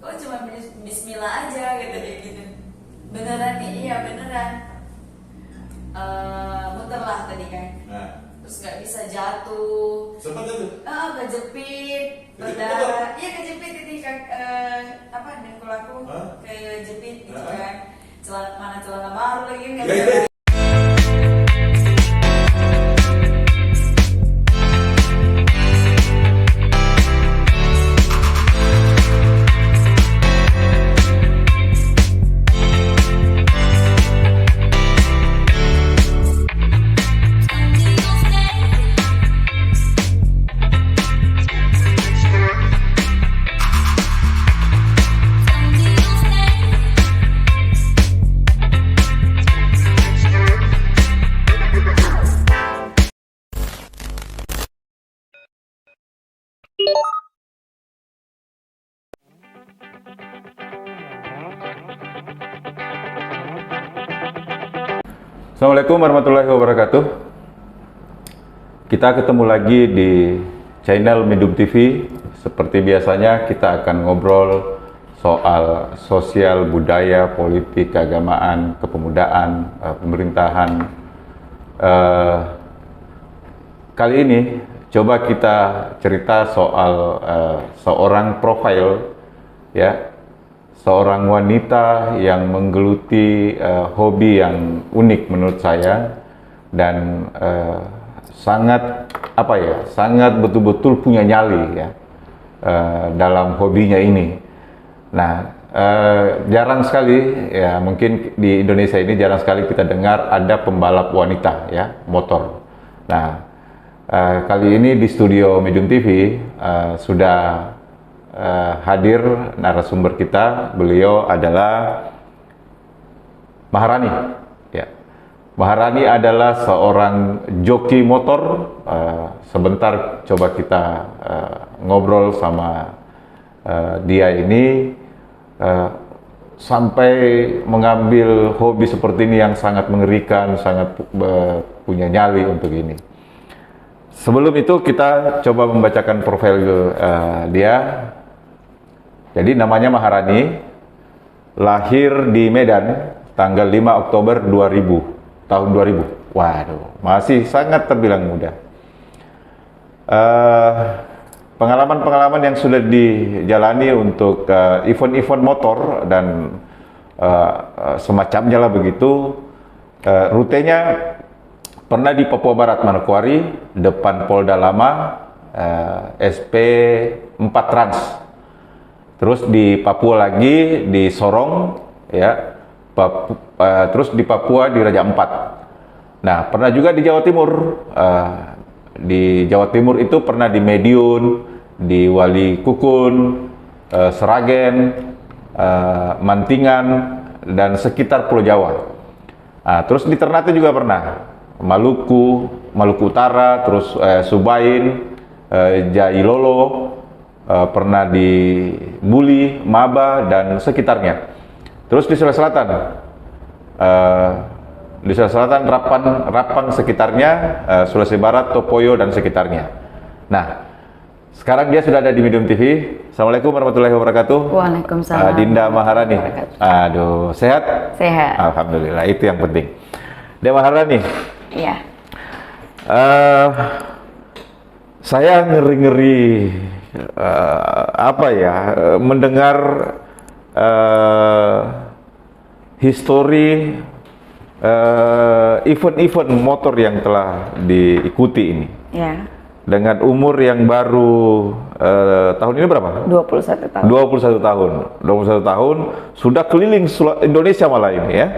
kok cuma Bismillah aja kata dia gitu. Beneran nih, iya beneran. Muter lah tadi kan. Nah, Terus nggak bisa jatuh. sempat itu. Kejepit, Kejepit berdarah. Iya kejepit ini apa dengkul aku Hah? kejepit gitu Hah? kan. Mana celana baru lagi nggak Ya, bisa. ya. Assalamualaikum warahmatullahi wabarakatuh. Kita ketemu lagi di channel Midum TV. Seperti biasanya kita akan ngobrol soal sosial, budaya, politik, keagamaan, kepemudaan, pemerintahan. Kali ini coba kita cerita soal seorang profil, ya, seorang wanita yang menggeluti hobi yang unik menurut saya dan sangat sangat betul-betul punya nyali ya dalam hobinya ini. Nah, jarang sekali ya, mungkin di Indonesia ini jarang sekali kita dengar ada pembalap wanita ya motor. Nah, kali ini di studio Midum TV sudah hadir narasumber kita. Beliau adalah Maharani. Ya. Maharani adalah seorang joki motor. Sebentar coba kita ngobrol sama dia ini sampai mengambil hobi seperti ini yang sangat mengerikan, sangat punya nyali untuk ini. Sebelum itu kita coba membacakan profil dia. Jadi namanya Maharani, lahir di Medan tanggal 5 Oktober 2000, tahun 2000. Waduh, masih sangat terbilang muda. Pengalaman-pengalaman yang sudah dijalani untuk event-event motor dan semacamnya lah begitu. Rutenya pernah di Papua Barat, Manokwari, depan Polda Lama, SP 4 Trans. Terus di Papua lagi di Sorong, ya, terus di Papua di Raja Ampat. Nah, pernah juga di Jawa Timur. Di Jawa Timur itu pernah di Mediun, di Wali Kukun, Seragen, Mantingan, dan sekitar Pulau Jawa. Terus di Ternate juga pernah, Maluku, Maluku Utara, terus Subain, Jailolo. Pernah di Buli, Maba, dan sekitarnya. Terus di Sulawesi Selatan, Rapang sekitarnya, Sulawesi Barat, Topoyo, dan sekitarnya. Nah, sekarang dia sudah ada di Midum TV. Assalamualaikum warahmatullahi wabarakatuh. Waalaikumsalam. Dinda Maharani. Aduh, sehat? Sehat. Alhamdulillah, itu yang penting. Dinda Maharani. Iya. Saya ngeri-ngeri mendengar histori event-event motor yang telah diikuti ini. Ya. Dengan umur yang baru tahun ini berapa? 21 tahun. 21 tahun. 21 tahun sudah keliling Indonesia malah ini ya.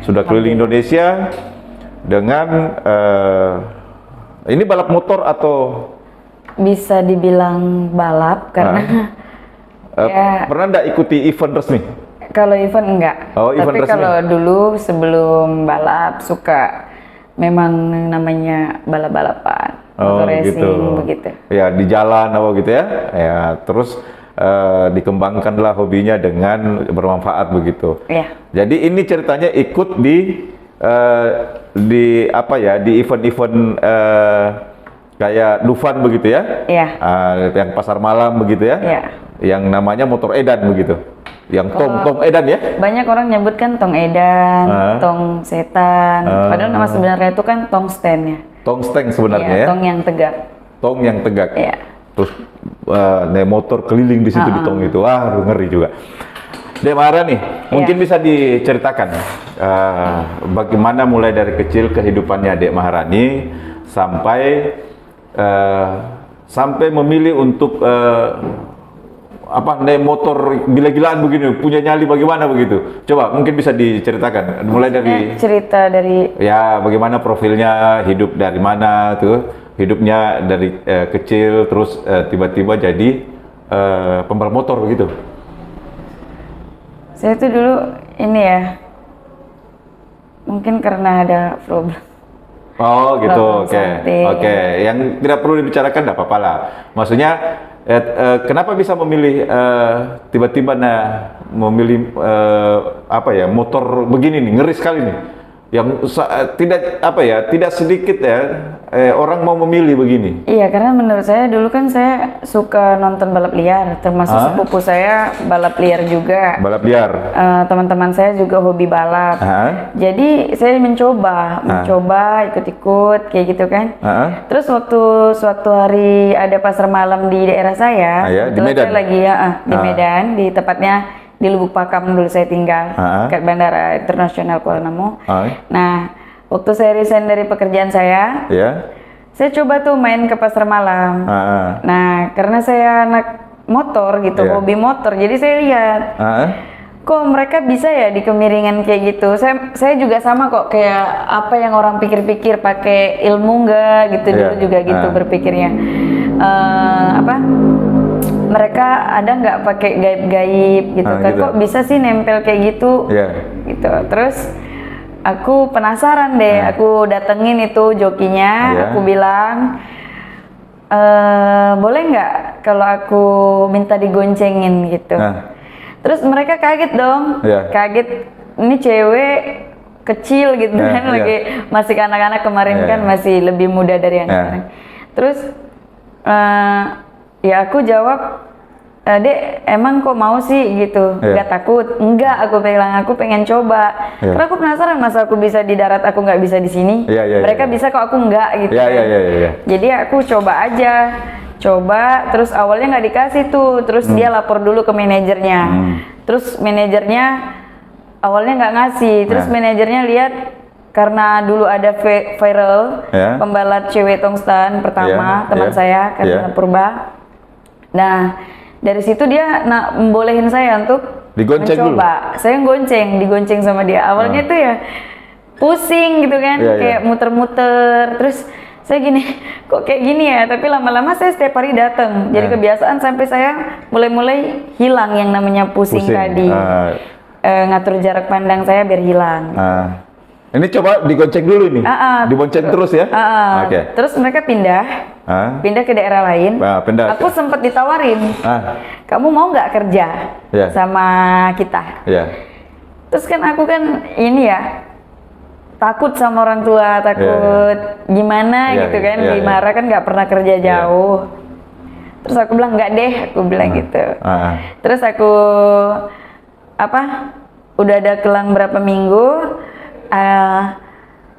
Sudah keliling Indonesia dengan ini balap motor atau Bisa dibilang balap karena ya, pernah nggak ikuti event resmi? kalau event enggak. Oh, event Tapi resmi. kalau dulu sebelum balap suka memang namanya balap-balapan, motor racing begitu. Ya, di jalan apa gitu ya. Ya, terus dikembangkanlah hobinya dengan bermanfaat begitu. Iya. Jadi ini ceritanya ikut di event-event kayak Dufan begitu ya? Iya. Yang pasar malam begitu ya? Iya. yang namanya motor edan begitu. Yang tong edan ya? Banyak orang nyebut kan tong edan, tong setan. Padahal nama sebenarnya itu kan tongsten ya. Tongsten sebenarnya ya? Tong yang tegak. Tong yang tegak. Iya. Terus naik motor keliling di situ di tong itu. Wah, ngeri juga. Dek Maharani, mungkin bisa diceritakan bagaimana mulai dari kecil kehidupannya Dek Maharani sampai memilih untuk naik motor gila-gilaan begini, punya nyali bagaimana begitu? Coba mungkin bisa diceritakan mulai dari cerita dari ya bagaimana profilnya, hidup dari mana tuh, hidupnya dari kecil terus tiba-tiba jadi pembalap motor begitu. saya tuh dulu ini ya, mungkin karena ada problem. Oh gitu, oke. Something. Oke. Yang tidak perlu dibicarakan tidak apa-apa lah. Maksudnya kenapa bisa memilih tiba-tiba memilih motor begini nih, ngeri sekali nih. Yang tidak sedikit ya orang mau memilih begini. Iya, karena menurut saya dulu kan saya suka nonton balap liar, termasuk sepupu saya balap liar juga. Balap liar. Teman-teman saya juga hobi balap. Jadi saya mencoba ikut-ikut kayak gitu kan. Terus waktu suatu hari ada pasar malam di daerah saya, di Medan. saya lagi di Medan, di tepatnya di Lubuk Pakam dulu saya tinggal, dekat Bandara Internasional Kuala Namu. Nah, waktu saya resign dari pekerjaan saya, saya coba tuh main ke pasar malam. Nah, karena saya anak motor gitu, hobi motor, jadi saya lihat, kok mereka bisa ya di kemiringan kayak gitu. Saya juga sama kok, kayak apa yang orang pikir-pikir, pakai ilmu enggak gitu, dulu juga gitu berpikirnya. Mereka ada nggak pakai gaib-gaib gitu kan? Gitu. Kok bisa sih nempel kayak gitu? Gitu. Terus aku penasaran deh, aku datengin itu jokinya, aku bilang, boleh nggak kalau aku minta digoncengin gitu? Terus mereka kaget dong, kaget, ini cewek kecil gitu kan, lagi masih anak-anak kemarin kan masih lebih muda dari yang sekarang. Terus ya aku jawab, Dek, emang kok mau sih gitu? Gak takut? Enggak, aku bilang aku pengen coba. Karena aku penasaran, masa aku bisa di darat, aku nggak bisa di sini. Mereka bisa kok, aku nggak gitu. Jadi aku coba aja. Terus awalnya nggak dikasih tuh. Terus dia lapor dulu ke manajernya. Terus manajernya awalnya nggak ngasih. Terus manajernya lihat, karena dulu ada viral pembalap cewek tongsten pertama teman saya kan Purba. Nah, dari situ dia membolehin saya untuk mencoba. Saya digonceng sama dia. Awalnya tuh ya pusing gitu kan, kayak muter-muter. Terus saya gini, kok kayak gini ya? Tapi lama-lama saya setiap hari datang. Jadi kebiasaan sampai saya mulai hilang yang namanya pusing. Tadi. Ngatur jarak pandang saya biar hilang. Ini coba digonceng dulu nih, dibonceng terus ya. Terus mereka pindah ke daerah lain. Aku sempat ditawarin, kamu mau nggak kerja sama kita? Terus kan aku kan ini ya, takut sama orang tua, takut gimana gitu kan, dimarah kan, nggak pernah kerja jauh. Terus aku bilang nggak deh, aku bilang gitu. Terus aku udah ada kelang berapa minggu.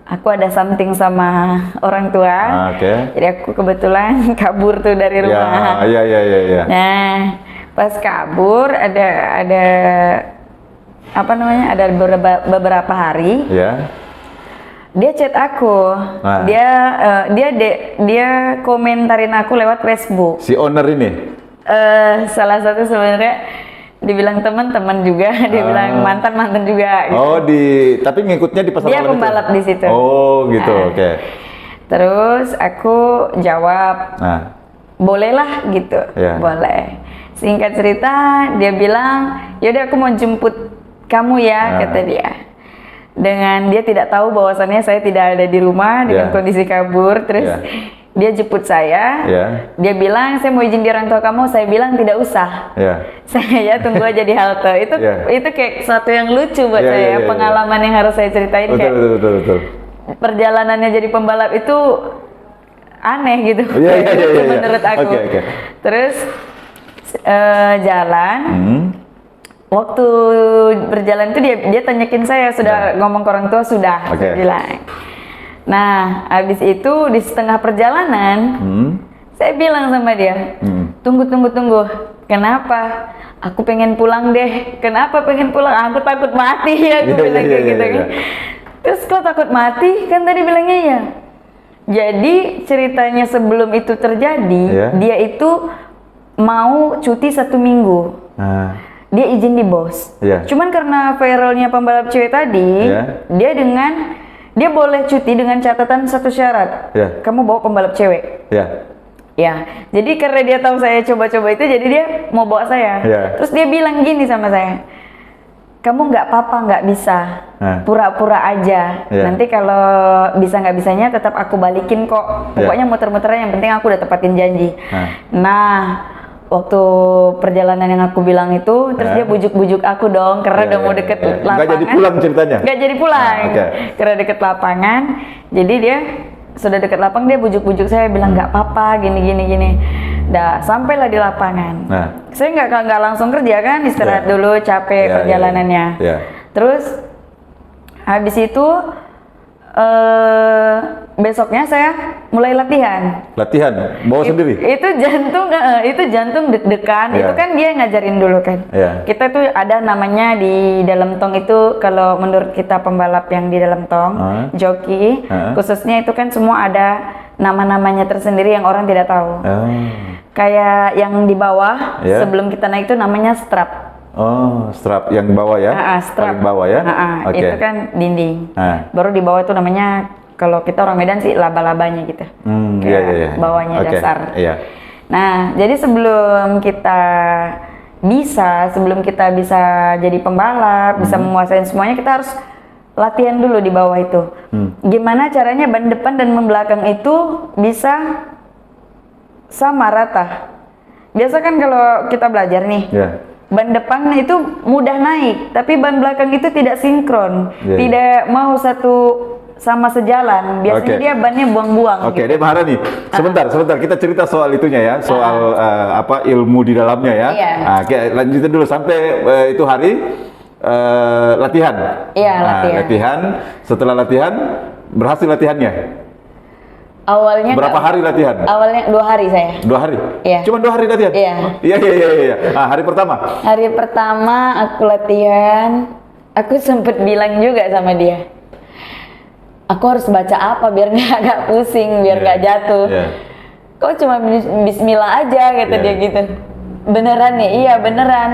Aku ada something sama orang tua, jadi aku kebetulan kabur tuh dari rumah. Nah, pas kabur ada beberapa hari. Dia chat aku, dia komentarin aku lewat Facebook. Si owner ini? Salah satu sebenarnya. Dibilang teman-teman juga, dibilang mantan juga. Gitu. Tapi ngikutnya di pasar malam itu? Dia pembalap di situ. Oh gitu, oke. Terus aku jawab, bolehlah gitu, boleh. Singkat cerita, dia bilang, yaudah aku mau jemput kamu ya, kata dia. Dengan dia tidak tahu bahwasannya saya tidak ada di rumah dengan kondisi kabur, terus dia jemput saya, dia bilang saya mau izin di orang tua kamu, saya bilang tidak usah, saya tunggu aja di halte. Itu kayak sesuatu yang lucu buat saya, pengalaman yang harus saya ceritain. Betul. Perjalanannya jadi pembalap itu aneh gitu, menurut aku. Terus jalan. Waktu berjalan itu dia tanyakin saya sudah ngomong ke orang tua sudah, saya bilang. Nah, habis itu di setengah perjalanan, saya bilang sama dia, tunggu. Kenapa? Aku pengen pulang deh. Kenapa pengen pulang? Aku takut mati ya, aku bilang kayak gitu kan. Terus kok takut mati? Kan tadi bilangnya ya. Jadi ceritanya sebelum itu terjadi, dia itu mau cuti 1 minggu. Dia izin di bos. Cuman karena viralnya pembalap cewek tadi, dia boleh cuti dengan catatan satu syarat. Kamu bawa pembalap cewek. Ya, jadi karena dia tahu saya coba-coba itu, jadi dia mau bawa saya. Terus dia bilang gini sama saya, kamu nggak apa-apa, nggak bisa, pura-pura aja. Nanti kalau bisa nggak bisanya tetap aku balikin kok. Pokoknya muter-muter, yang penting aku udah tepatin janji. Nah, waktu perjalanan yang aku bilang itu, terus dia bujuk-bujuk aku dong, karena udah mau deket lapangan. Nggak jadi pulang ceritanya? Nggak jadi pulang, karena deket lapangan. Jadi dia sudah deket lapangan, dia bujuk-bujuk saya, bilang nggak apa-apa, gini. Dah, sampailah di lapangan. Saya nggak langsung kerja kan, istirahat dulu, capek perjalanannya. Terus habis itu besoknya saya mulai latihan. Bawa sendiri? Itu jantung deg-degan. Itu kan dia ngajarin dulu kan. Kita tuh ada namanya di dalam tong itu, kalau menurut kita pembalap yang di dalam tong, joki, khususnya itu kan semua ada nama-namanya tersendiri yang orang tidak tahu. Kayak yang di bawah, sebelum kita naik itu namanya strap. Oh, strap yang bawah ya? Strap. Paling bawah ya? Itu kan dinding. Baru di bawah itu namanya, kalau kita orang Medan sih laba-labanya gitu. Bawahnya dasar. Nah, jadi sebelum kita bisa jadi pembalap, bisa menguasai semuanya, kita harus latihan dulu di bawah itu. Gimana caranya ban depan dan ban belakang itu bisa sama rata. Biasa kan kalau kita belajar nih, ban depan itu mudah naik, tapi ban belakang itu tidak sinkron, tidak mau sama sejalan. Biasanya dia bannya buang-buang. Dia marah nih. Sebentar, kita cerita soal itunya ya, soal ilmu di dalamnya ya. Lanjutin dulu sampai itu hari latihan. Latihan. Setelah latihan, berhasil latihannya? Awalnya berapa hari latihan? Awalnya 2 hari saya. 2 hari? Cuma 2 hari latihan? Iya. Hari pertama? Hari pertama aku latihan, aku sempet bilang juga sama dia, aku harus baca apa biar nggak pusing, biar nggak jatuh. Kok cuma bismillah aja, kata dia gitu. Beneran nih? Iya beneran.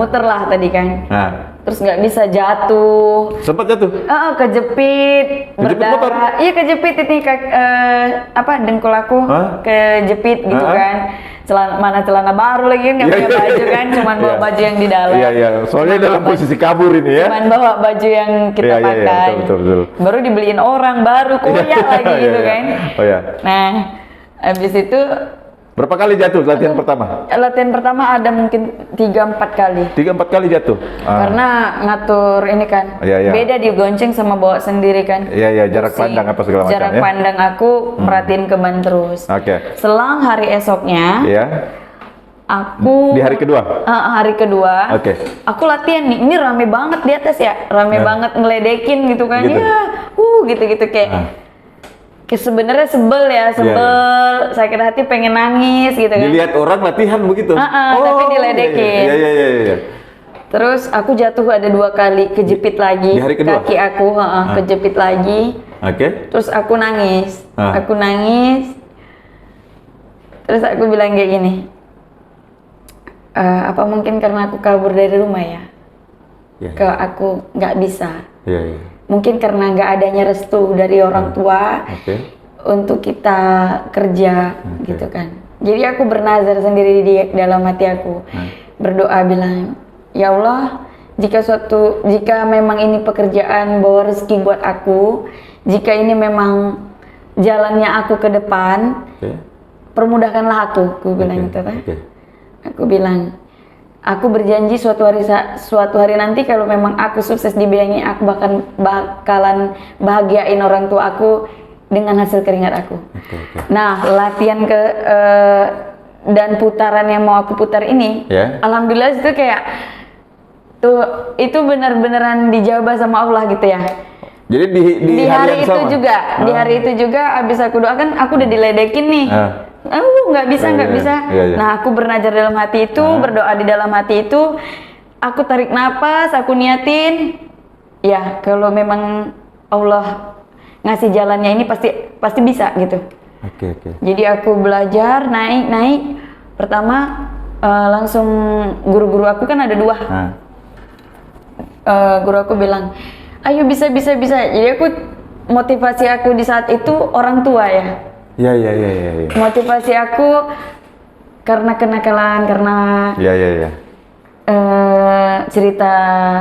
Muterlah tadi kan. Terus nggak bisa jatuh. Sempat jatuh? Kejepit, berdarah. Iya kejepit ini dengkul aku kejepit gitu kan. Celana baru lagi kan, nggak punya baju kan, cuman bawa baju yang di dalam. Soalnya dalam posisi kabur ini ya. Cuman bawa baju yang kita pakai. Betul. Baru dibeliin orang baru, koyak lagi gitu kan. Nah, habis itu berapa kali jatuh latihan pertama? Latihan pertama ada mungkin 3-4 kali. 3-4 kali jatuh? Karena ngatur ini kan, beda digonceng sama bawa sendiri kan. Jarak pandang apa segala macam. Jarak pandang aku merhatiin ke ban terus. Selang hari esoknya, aku di hari kedua? Hari kedua, aku latihan nih. Ini rame banget di atas ya, rame banget ngeledekin gitu kan. Gitu kayak sebenarnya sebel, sakit hati, pengen nangis gitu kan. Dilihat orang latihan begitu? Tapi diledekin. Terus aku jatuh ada 2 kali, kejepit lagi. Di hari kedua? Kaki aku kejepit lagi. Terus aku nangis. Terus aku bilang kayak gini, apa mungkin karena aku kabur dari rumah ya? Aku nggak bisa. Mungkin karena nggak adanya restu dari orang tua untuk kita kerja gitu kan. Jadi aku bernazar sendiri di dalam hati aku, berdoa bilang, ya Allah, jika memang ini pekerjaan bawa rezeki buat aku, jika ini memang jalannya aku ke depan, permudahkanlah aku bilang gitu kan. Aku bilang, aku berjanji suatu hari nanti kalau memang aku sukses di bidang ini, aku bakalan bahagiain orang tua aku dengan hasil keringat aku. Nah, latihan dan putaran yang mau aku putar ini, alhamdulillah itu kayak tuh itu benar-benaran dijabah sama Allah gitu ya. Jadi di hari itu sama? Juga, di hari itu juga abis aku doakan, aku udah diledekin nih. Nggak bisa. Nah, aku bernazar dalam hati itu, berdoa di dalam hati itu, aku tarik napas, aku niatin, ya kalau memang Allah ngasih jalannya ini pasti bisa gitu. Oke. Jadi aku belajar naik. Pertama langsung guru-guru aku kan ada 2. Guru aku bilang, ayo bisa. Jadi aku motivasi aku di saat itu orang tua ya. Iya. Motivasi aku karena kenakalan, karena cerita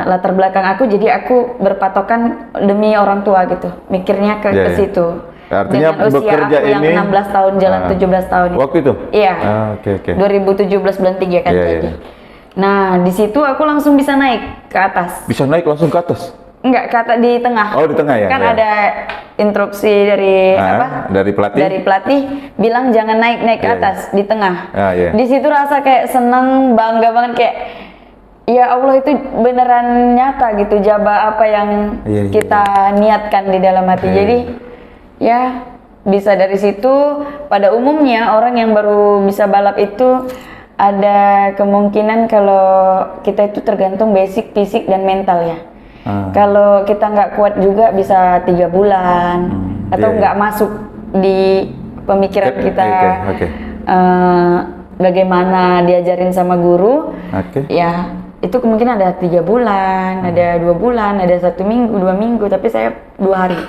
latar belakang aku, jadi aku berpatokan demi orang tua gitu, mikirnya ke situ. Artinya dengan usia bekerja aku yang ini 16 tahun jalan 17 tahun itu. Waktu itu? Iya. Oke. 2017 bulan 3 kan jadi. Nah, di situ aku langsung bisa naik ke atas. Bisa naik langsung ke atas? Enggak, di tengah. Oh, di tengah ya. Kan ada instruksi dari Dari pelatih. Dari pelatih bilang jangan naik ke atas, di tengah. Iya. Di situ rasa kayak seneng, bangga banget kayak ya Allah itu beneran nyata gitu, jabah apa yang kita niatkan di dalam hati. Jadi ya bisa dari situ. Pada umumnya orang yang baru bisa balap itu ada kemungkinan kalau kita itu tergantung basic fisik dan mental ya. Kalau kita nggak kuat juga bisa 3 bulan atau nggak masuk di pemikiran kita. Bagaimana diajarin sama guru, ya itu kemungkinan ada 3 bulan, ada 2 bulan, ada 1 minggu, 2 minggu, tapi saya 2 hari.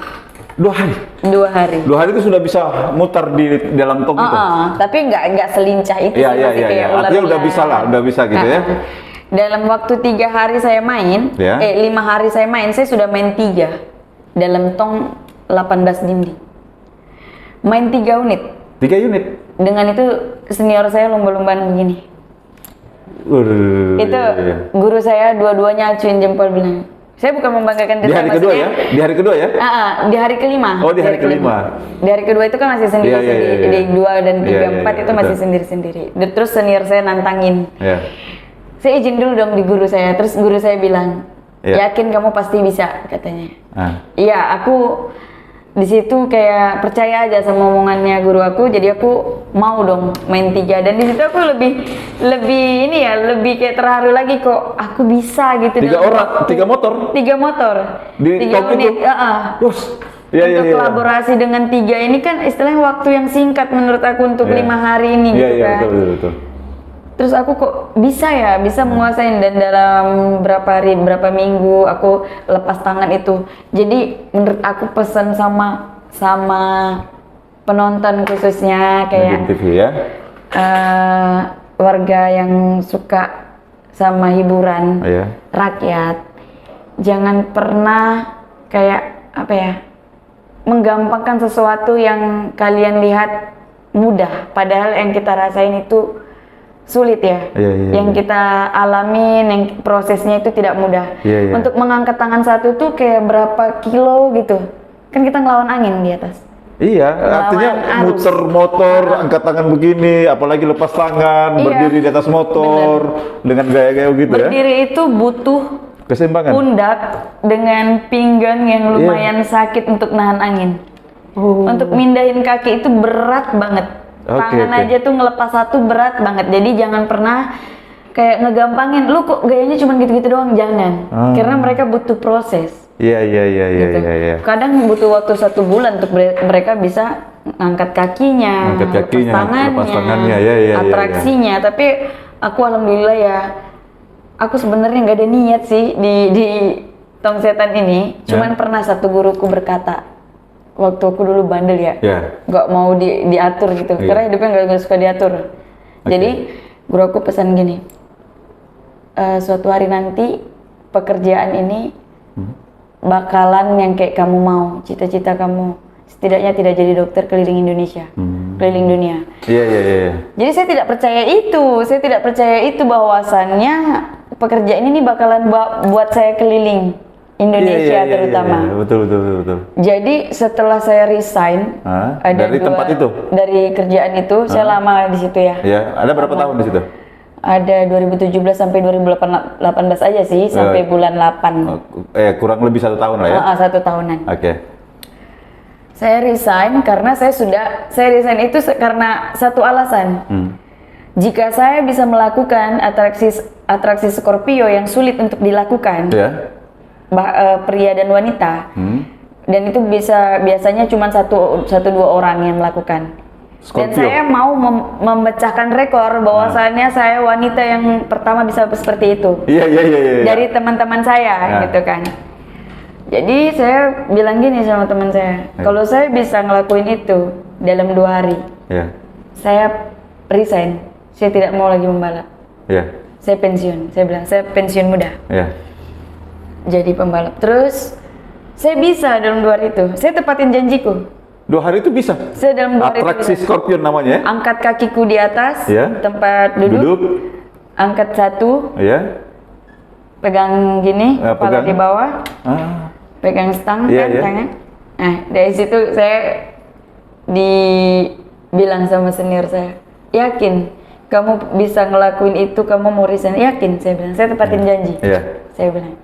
2 hari? 2 hari. 2 hari itu sudah bisa mutar di dalam tong itu? Tapi nggak selincah itu sih, masih kayak ular. Artinya udah bisa gitu ya? Dalam waktu 3 hari saya main, 5 hari saya main, saya sudah main 3 dalam tong 18 dinding. Main 3 unit. 3 unit? Dengan itu senior saya lomba-lombaan begini. Itu guru saya dua-duanya acuin jempol bilang, saya bukan membanggakan diri. Di hari kedua ya? Di hari kedua ya? Di hari kelima. Oh, di hari kelima. Di hari kedua itu kan masih sendiri-sendiri. Di 2 dan 3, 4 itu masih sendiri-sendiri. Terus senior saya nantangin. Saya izin dulu dong di guru saya. Terus guru saya bilang, yakin kamu pasti bisa, katanya. Iya, aku di situ kayak percaya aja sama omongannya guru aku, jadi aku mau dong main 3. Dan di situ aku lebih kayak terharu lagi, kok aku bisa gitu. 3 orang, 3 motor? 3 motor. Di 3 unit. Untuk kolaborasi dengan 3 ini kan istilahnya waktu yang singkat menurut aku untuk 5 hari ini gitu kan. Betul. Terus aku kok bisa menguasain, dan dalam berapa hari, berapa minggu aku lepas tangan itu. Jadi menurut aku pesan sama penonton khususnya kayak TV ya. Warga yang suka sama hiburan rakyat, jangan pernah kayak menggampangkan sesuatu yang kalian lihat mudah, padahal yang kita rasain itu sulit ya. Yang kita alamin, yang prosesnya itu tidak mudah. Untuk mengangkat tangan satu tuh kayak berapa kilo gitu, kan kita ngelawan angin di atas. Artinya muter motor, angkat tangan begini, apalagi lepas tangan, berdiri di atas motor dengan gaya-gaya gitu ya. Berdiri itu butuh keseimbangan pundak dengan pinggang yang lumayan sakit untuk nahan angin. Untuk mindahin kaki itu berat banget. Tangan aja tuh ngelepas satu berat banget. Jadi jangan pernah kayak ngegampangin, lu kok gayanya cuma gitu-gitu doang, jangan. Karena mereka butuh proses. Iya. Kadang butuh waktu 1 bulan untuk mereka bisa ngangkat kakinya, lepas tangannya, atraksinya. Tapi aku alhamdulillah ya, aku sebenarnya nggak ada niat sih di tong setan ini. Cuman pernah satu guruku berkata, waktu aku dulu bandel ya, nggak mau diatur gitu, karena hidupnya nggak suka diatur. Jadi guru aku pesan gini, suatu hari nanti pekerjaan ini bakalan yang kayak kamu mau, cita-cita kamu, setidaknya tidak jadi dokter keliling Indonesia, keliling dunia. Iya. Jadi saya tidak percaya itu bahwasannya pekerjaan ini bakalan buat saya keliling. Indonesia terutama. Betul. Jadi setelah saya resign dari tempat itu, dari kerjaan itu, saya lama di situ ya. Iya, ada berapa tahun di situ? Ada 2017 sampai 2018 aja sih, sampai bulan 8. Kurang lebih 1 tahun lah ya? 1 tahunan. Oke. Saya resign karena saya resign itu karena satu alasan. Jika saya bisa melakukan atraksi Scorpio yang sulit untuk dilakukan, pria dan wanita, dan itu biasanya cuma satu dua orang yang melakukan. Scorpio. Dan saya mau memecahkan rekor bahwasannya saya wanita yang pertama bisa seperti itu. Iya. Dari teman-teman saya gitu kan. Jadi saya bilang gini sama teman saya, kalau saya bisa ngelakuin itu dalam 2 hari, saya resign. Saya tidak mau lagi membalap. Saya pensiun. Saya bilang saya pensiun muda. Jadi pembalap. Terus saya bisa dalam 2 hari itu. Saya tepatin janjiku. 2 hari itu bisa? Saya dalam 2 hari atraksi itu Scorpion namanya ya? Angkat kakiku di atas, tempat duduk. Angkat 1. Pegang gini, kepala di bawah. Pegang stang tangan. Nah, dari situ saya dibilang sama senior saya, yakin kamu bisa ngelakuin itu, kamu mau resign? Yakin, saya bilang. Saya tepatin janji. Saya bilang.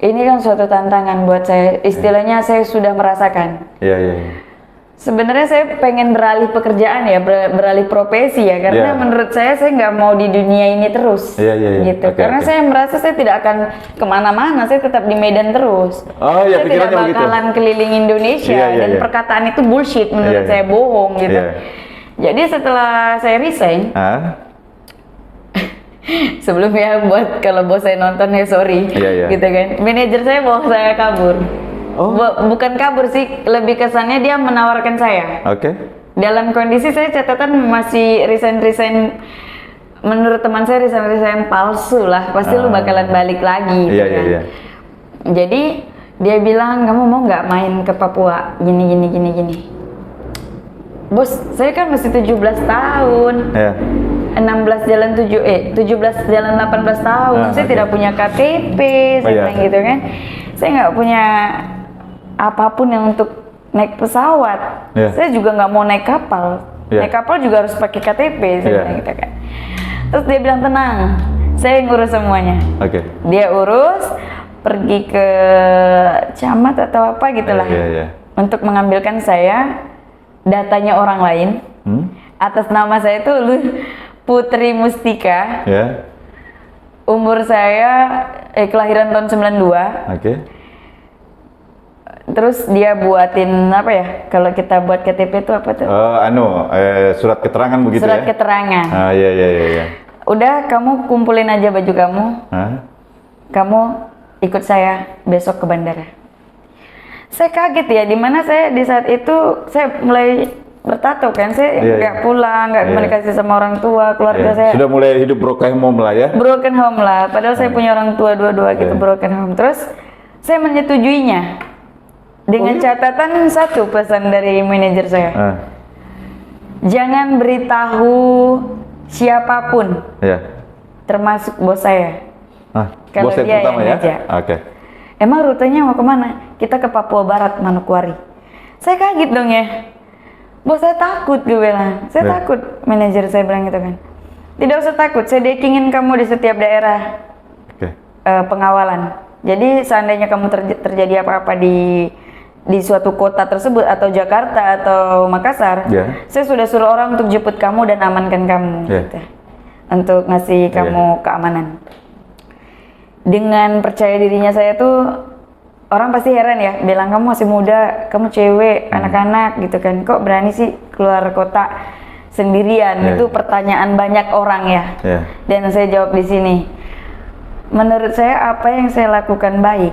Ini kan suatu tantangan buat saya. Istilahnya saya sudah merasakan. Sebenarnya saya pengen beralih pekerjaan ya, beralih profesi ya, karena menurut saya nggak mau di dunia ini terus, gitu. Karena saya merasa saya tidak akan kemana-mana, saya tetap di Medan terus. Saya tidak bakalan keliling Indonesia dan perkataan itu bullshit menurut saya, bohong gitu. Jadi setelah saya resign, sebelumnya buat kalau bos saya nonton ya sorry, gitu kan. Manajer saya bawa saya kabur. Bukan kabur sih, lebih kesannya dia menawarkan saya. Dalam kondisi saya catatan masih resign. Menurut teman saya resign palsu lah, pasti lu bakalan balik lagi. Jadi dia bilang, kamu mau nggak main ke Papua? Gini. Bos, saya kan masih 17 tahun. 17 jalan 18 tahun. Saya tidak punya KTP, saya bilang gitu kan. Saya nggak punya apapun yang untuk naik pesawat. Saya juga nggak mau naik kapal. Naik kapal juga harus pakai KTP, saya bilang gitu kan. Terus dia bilang, tenang, saya ngurus semuanya. Dia urus, pergi ke camat atau apa gitulah, untuk mengambilkan saya datanya orang lain. Atas nama saya itu Putri Mustika. Umur saya kelahiran tahun 92. Terus dia buatin apa ya? Kalau kita buat KTP itu apa tuh? Surat keterangan begitu ya? Surat keterangan. Iya. Udah, kamu kumpulin aja baju kamu. Kamu ikut saya besok ke bandara. Saya kaget ya, dimana saya di saat itu saya mulai bertato kan, saya nggak pulang, nggak komunikasi sama orang tua, keluarga saya. Sudah mulai hidup broken home lah ya? Broken home lah, padahal saya punya orang tua dua-dua gitu, broken home. Terus saya menyetujuinya dengan catatan satu pesan dari manajer saya. Jangan beritahu siapapun, termasuk bos saya. Kalau bos dia pertama yang ngajak. Emang rutenya mau kemana? Kita ke Papua Barat, Manokwari. Saya kaget dong ya. Bos saya takut, gue bilang. Saya takut, manajer saya bilang gitu kan. Tidak usah takut, saya dekingin kamu di setiap daerah pengawalan. Jadi seandainya kamu terjadi apa-apa di suatu kota tersebut atau Jakarta atau Makassar, saya sudah suruh orang untuk jemput kamu dan amankan kamu, gitu. Untuk ngasih kamu keamanan. Dengan percaya dirinya saya tuh, orang pasti heran ya, bilang kamu masih muda, kamu cewek, anak-anak gitu kan, kok berani sih keluar kota sendirian? Itu pertanyaan banyak orang ya. Dan saya jawab di sini, menurut saya apa yang saya lakukan baik,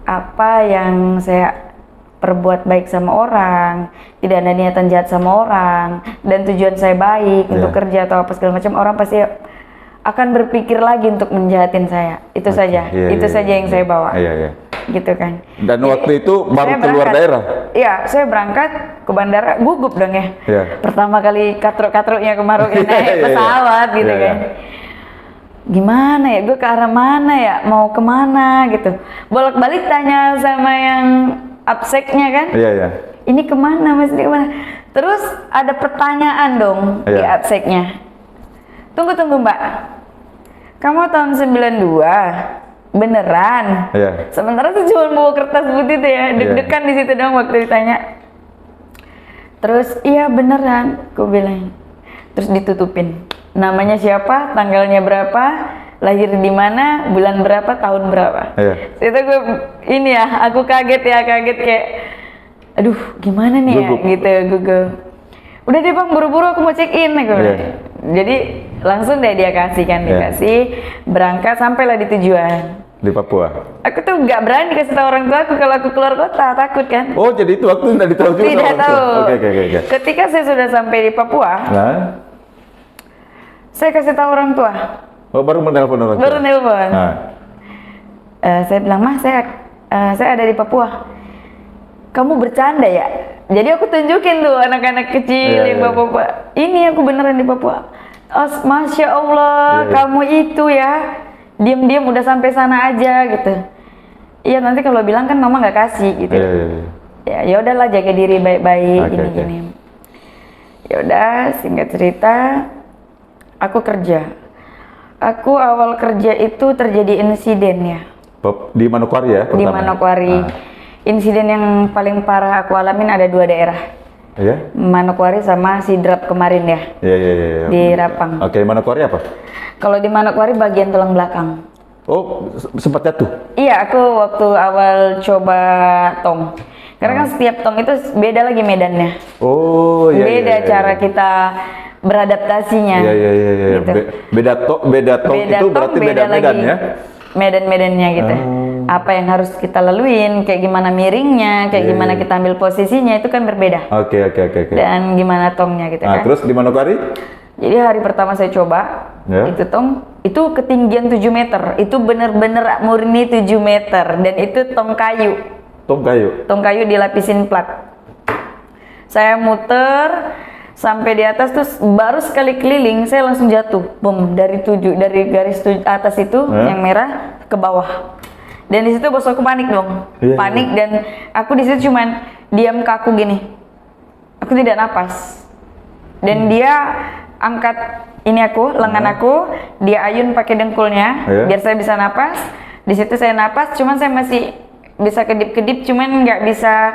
apa yang saya perbuat baik sama orang, tidak ada niatan jahat sama orang, dan tujuan saya baik untuk kerja atau apa segala macam, orang pasti akan berpikir lagi untuk menjahatin saya. Itu saja, itu saja yang saya bawa. Gitu kan. Dan waktu itu baru keluar daerah? Iya, saya berangkat ke bandara, gugup dong ya. Pertama kali katruk-katruknya kemarin naik pesawat gitu kan. gimana ya, gue ke arah mana ya, mau kemana gitu. Bolak-balik tanya sama yang abseknya kan, ini kemana mas, ini kemana. Terus ada pertanyaan dong di abseknya, tunggu mbak, kamu tahun 92 beneran? Sementara tuh cuma bawa kertas putih tuh ya, deg-degan di situ dong waktu ditanya. Terus iya beneran, gue bilang. Terus ditutupin, namanya siapa, tanggalnya berapa, lahir di mana, bulan berapa, tahun berapa. Itu gue ini ya, aku kaget kayak, aduh gimana nih ya, gitu Google. Udah deh bang, buru-buru aku mau check in, Jadi langsung deh dia kasih kan, dikasih, berangkat sampailah di tujuan. Di Papua. Aku tuh nggak berani kasih tahu orang tua aku kalau aku keluar kota, takut kan. Oh jadi itu waktu tidak ditahu juga. Tidak tahu. Oke. Ketika saya sudah sampai di Papua, saya kasih tahu orang tua. Oh baru menelpon orang tua? Baru nelpon. Saya bilang, mas saya ada di Papua. Kamu bercanda ya? Jadi aku tunjukin tuh anak-anak kecil yang bapak-bapak. Ini aku beneran di Papua. Oh, Masya Allah, kamu itu ya. Diam-diam udah sampai sana aja gitu. Iya nanti kalau bilang kan mama nggak kasih gitu. Ya udahlah, jaga diri baik-baik gini. Ya udah, singkat cerita, aku kerja. Aku awal kerja itu terjadi insiden ya. Di Manokwari ya? Di Manokwari. Insiden yang paling parah aku alamin ada 2 daerah. Manokwari sama Sidrap kemarin ya. Di Rapang. Oke, Manokwari apa? Kalau di Manokwari bagian tulang belakang. Oh, sempat jatuh? Iya, aku waktu awal coba tong. Karena kan setiap tong itu beda lagi medannya. Oh, iya. Beda cara kita beradaptasinya. Iya. Gitu. Beda tong itu berarti beda medan ya? Medan-medannya gitu. Apa yang harus kita laluin, kayak gimana miringnya, kayak gimana kita ambil posisinya, itu kan berbeda. Oke. Dan gimana tongnya gitu kan. Terus di Manokwari? Jadi hari pertama saya coba, itu tong, itu ketinggian 7 meter. Itu bener-bener murni 7 meter. Dan itu tong kayu. Tong kayu dilapisin plat. Saya muter sampai di atas, terus baru sekali keliling saya langsung jatuh. Boom, dari garis atas itu yang merah ke bawah. Dan di situ bos aku panik dong. Panik dan aku di situ cuman diam kaku gini. Aku tidak napas. Dan dia angkat ini lengan aku, dia ayun pakai dengkulnya biar saya bisa napas. Di situ saya napas, cuman saya masih bisa kedip-kedip, cuman nggak bisa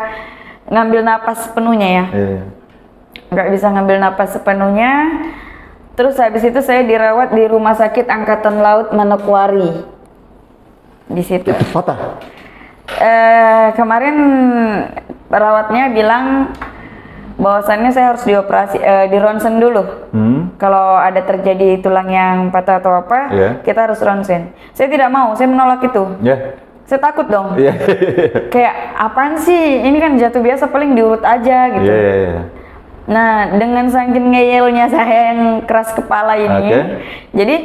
ngambil napas sepenuhnya ya. Nggak bisa ngambil napas sepenuhnya. Terus habis itu saya dirawat di Rumah Sakit Angkatan Laut Manokwari. Di situ. Itu patah? Kemarin perawatnya bilang bahwasannya saya harus dioperasi, di ronsen dulu. Kalau ada terjadi tulang yang patah atau apa, kita harus ronsen. Saya tidak mau, saya menolak itu. Saya takut dong. Kayak apaan sih? Ini kan jatuh biasa, paling diurut aja gitu. Nah, dengan saking ngeyelnya saya yang keras kepala ini, jadi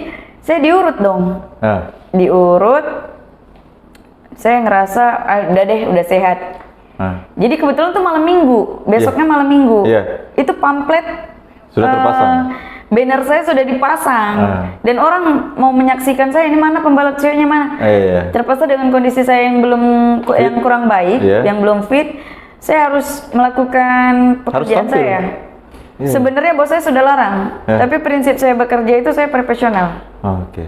saya diurut dong. Diurut, saya ngerasa udah deh, udah sehat. Jadi kebetulan tuh malam minggu, besoknya malam minggu. Itu pamflet sudah terpasang. Banner saya sudah dipasang. Dan orang mau menyaksikan saya, ini mana pembalap ceweknya mana. Terpaksa dengan kondisi saya yang yang kurang baik, yang belum fit, saya harus melakukan pekerjaan saya. Sebenarnya bos saya sudah larang, tapi prinsip saya bekerja itu saya profesional.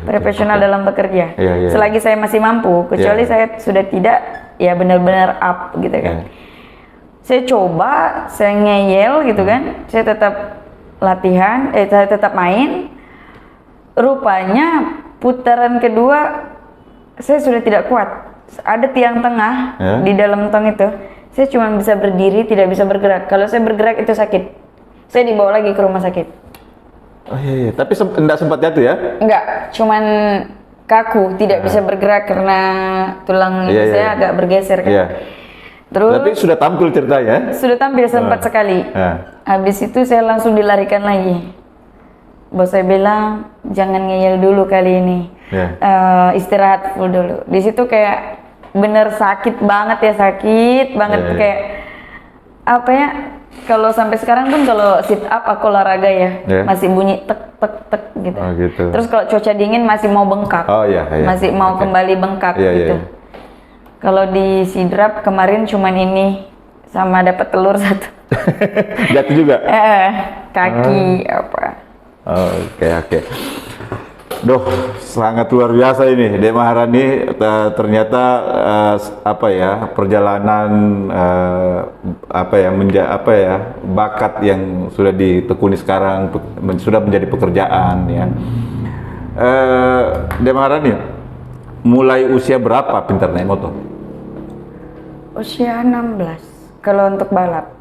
Profesional dalam bekerja. Selagi saya masih mampu, kecuali saya sudah tidak, ya benar-benar up gitu kan. Saya coba, saya ngeyel gitu kan, saya tetap latihan, saya tetap main. Rupanya putaran kedua saya sudah tidak kuat. Ada tiang tengah di dalam tong itu. Saya cuma bisa berdiri, tidak bisa bergerak. Kalau saya bergerak itu sakit. Saya dibawa lagi ke rumah sakit. Tapi enggak sempat jatuh ya? Enggak, cuman kaku, tidak bisa bergerak karena tulang saya agak bergeser kan. Terus tapi sudah tampil ceritanya? Sudah tampil sempat sekali. Habis itu saya langsung dilarikan lagi. Bos saya bilang, jangan ngeyel dulu kali ini. Istirahat full dulu. Di situ kayak bener sakit banget ya, sakit banget. Kayak apa ya, Kalau sampai sekarang pun kalau sit up aku olahraga ya, masih bunyi tek tek tek gitu. Oh, gitu. Terus kalau cuaca dingin masih mau bengkak. Oh iya, iya. Masih mau kembali bengkak gitu. Iya. Kalau di sidrap kemarin cuman ini sama dapat telur 1. Jatuh juga? Kaki apa. Oke. Duh, sangat luar biasa ini, Dek Maharani. Ternyata perjalanan bakat yang sudah ditekuni sekarang sudah menjadi pekerjaan ya. Dek Maharani, mulai usia berapa pintar naik motor? Usia 16. Kalau untuk balap.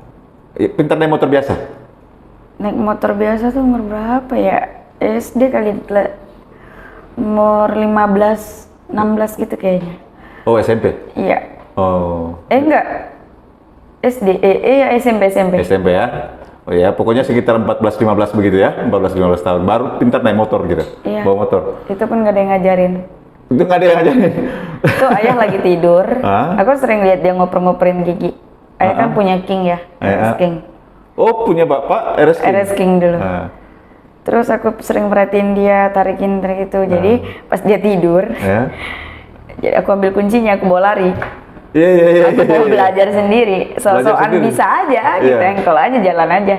Pintar naik motor biasa? Naik motor biasa tuh umur berapa ya? SD kali. Umur 15, 16 gitu kayaknya. Oh, SMP? Iya. Oh. Enggak. SD, ya SMP. SMP ya? Oh ya, pokoknya sekitar 14-15 begitu ya? 14-15 tahun, baru pintar naik motor gitu? Iya. Bawa motor? Itu pun nggak ada yang ngajarin. Itu nggak ada yang ngajarin? Itu ayah lagi tidur, aku sering lihat dia ngoper-ngoperin gigi. Ayah kan punya King ya, RS King. Oh, punya bapak RS King? RS King dulu. Terus aku sering perhatiin dia tarikin gitu. Jadi pas dia tidur, jadi aku ambil kuncinya, aku bawa lari. Iya. Aku mau belajar sendiri. So-soan bisa aja, gitu, engkel aja, jalan aja.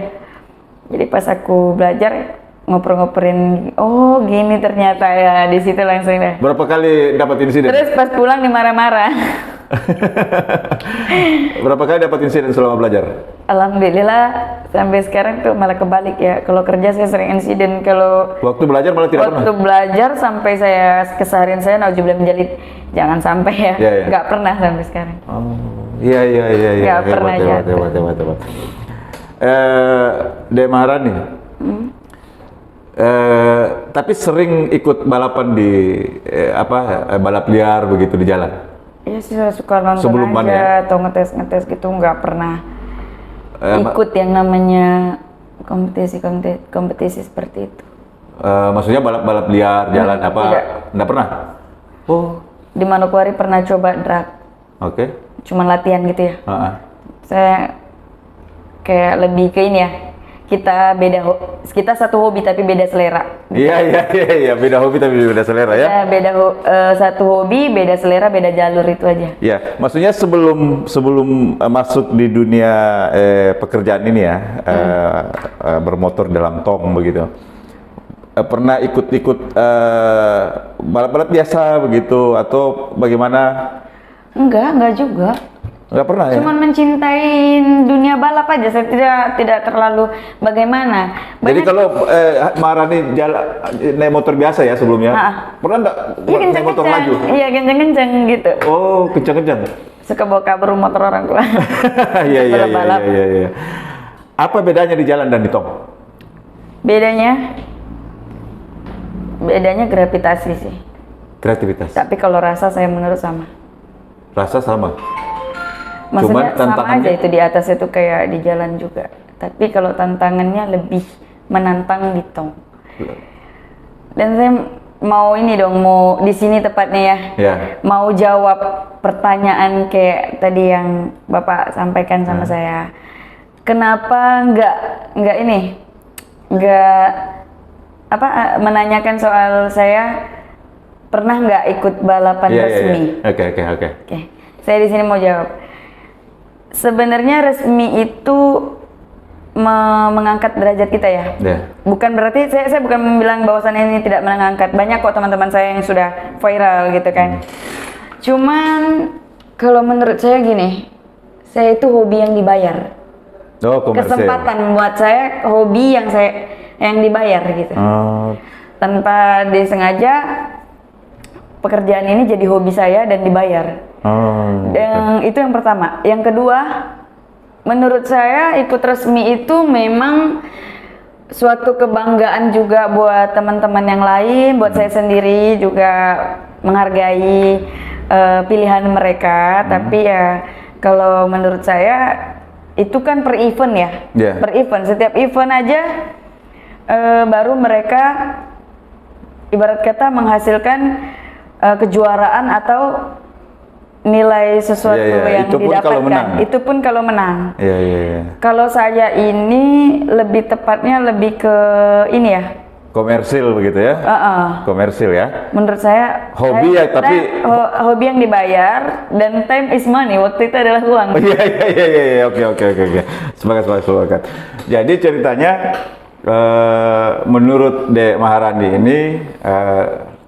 Jadi pas aku belajar ngoper-ngoperin, oh gini ternyata ya, di situ langsung deh. Berapa kali dapat insiden? Terus pas pulang dimarah-marah. Berapa kali dapat insiden selama belajar? Alhamdulillah sampai sekarang tuh malah kebalik ya. Kalau kerja saya sering insiden, kalau waktu belajar malah tidak pernah? Waktu belajar sampai saya keseharian saya nauzubillah menjalid, jangan sampai ya. Nggak pernah sampai sekarang. Oh, iya. Nggak pernah jatuh. Hebat. Dek Maharani, tapi sering ikut balapan di balap liar begitu di jalan? Iya sih, saya suka nonton sebelum aja atau ngetes gitu, nggak pernah ikut yang namanya kompetisi seperti itu. Maksudnya balap liar jalan nggak pernah? Oh, di Manokwari pernah coba drag. Oke. Cuman latihan gitu ya. Saya kayak lebih ke ini ya, kita satu hobi tapi beda selera. Iya, beda hobi tapi beda selera ya. Satu hobi, beda selera, beda jalur, itu aja. Ya, maksudnya sebelum masuk di dunia pekerjaan ini ya, bermotor dalam tong begitu, pernah ikut balap-balap biasa begitu atau bagaimana? Enggak juga. Nggak pernah ya? Cuman mencintai dunia balap aja, saya tidak terlalu bagaimana. Jadi kalau Maharani naik motor biasa ya sebelumnya, pernah nggak naik motor laju? Iya, kenceng-kenceng gitu. Oh, kenceng-kenceng. Suka bawa kabur motor orang tua. Iya. Apa bedanya di jalan dan di tong? Bedanya gravitasi sih. Kreativitas. Tapi kalau rasa saya menurut sama. Rasa sama? Maksudnya sama aja itu, di atas itu kayak di jalan juga. Tapi kalau tantangannya lebih menantang di tong. Dan saya mau di sini tepatnya ya. Mau jawab pertanyaan kayak tadi yang Bapak sampaikan sama saya. Kenapa nggak menanyakan soal saya pernah nggak ikut balapan resmi? Oke. Saya di sini mau jawab. Sebenarnya resmi itu mengangkat derajat kita ya. Bukan berarti saya bukan bilang bahwasannya ini tidak mengangkat. Banyak kok teman-teman saya yang sudah viral gitu kan. Cuman kalau menurut saya gini, saya itu hobi yang dibayar. Kesempatan buat saya hobi yang dibayar gitu. Tanpa disengaja pekerjaan ini jadi hobi saya dan dibayar. Dan itu yang pertama. Yang kedua, menurut saya ikut resmi itu memang suatu kebanggaan juga buat teman-teman yang lain, buat saya sendiri juga menghargai pilihan mereka. Tapi ya kalau menurut saya itu kan per event ya. Per event, setiap event aja baru mereka ibarat kata menghasilkan kejuaraan atau nilai sesuatu yang itu pun didapatkan. Kalau menang. Itu pun kalau menang. Iya. Kalau saya ini lebih tepatnya lebih ke ini ya. Komersil begitu ya? Komersil ya? Menurut saya hobi ya, tapi hobi yang dibayar dan time is money. Waktu itu adalah uang. Iya. Oke. Sepakat. Jadi ceritanya menurut Dek Maharani ini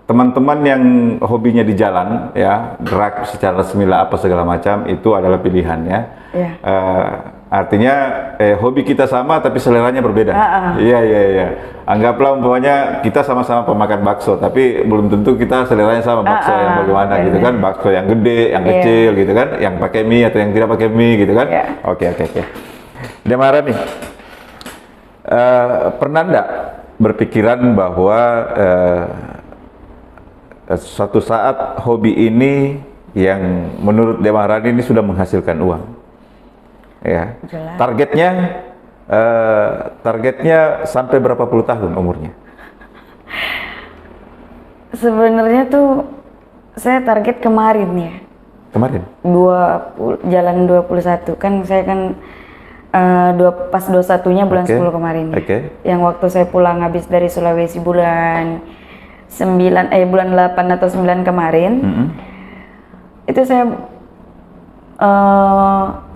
teman-teman yang hobinya di jalan ya, gerak secara resmi lah apa segala macam itu adalah pilihan ya. Iya. Artinya hobi kita sama tapi seleranya berbeda. Iya. Anggaplah umpamanya kita sama-sama pemakan bakso tapi belum tentu kita seleranya sama bakso yang bagaimana gitu kan, bakso yang gede, yang kecil gitu kan, yang pakai mie atau yang tidak pakai mie gitu kan. Oke. Dek Maharani, pernah enggak berpikiran bahwa suatu saat hobi ini yang menurut Dek Maharani ini sudah menghasilkan uang? Ya. Jelas. Targetnya sampai berapa puluh tahun umurnya? Sebenarnya tuh saya target kemarin ya. Kemarin? Jalan 21 kan saya kan pas 21-nya bulan 10 kemarin. Yang waktu saya pulang habis dari Sulawesi bulan 8 atau 9 kemarin. Itu saya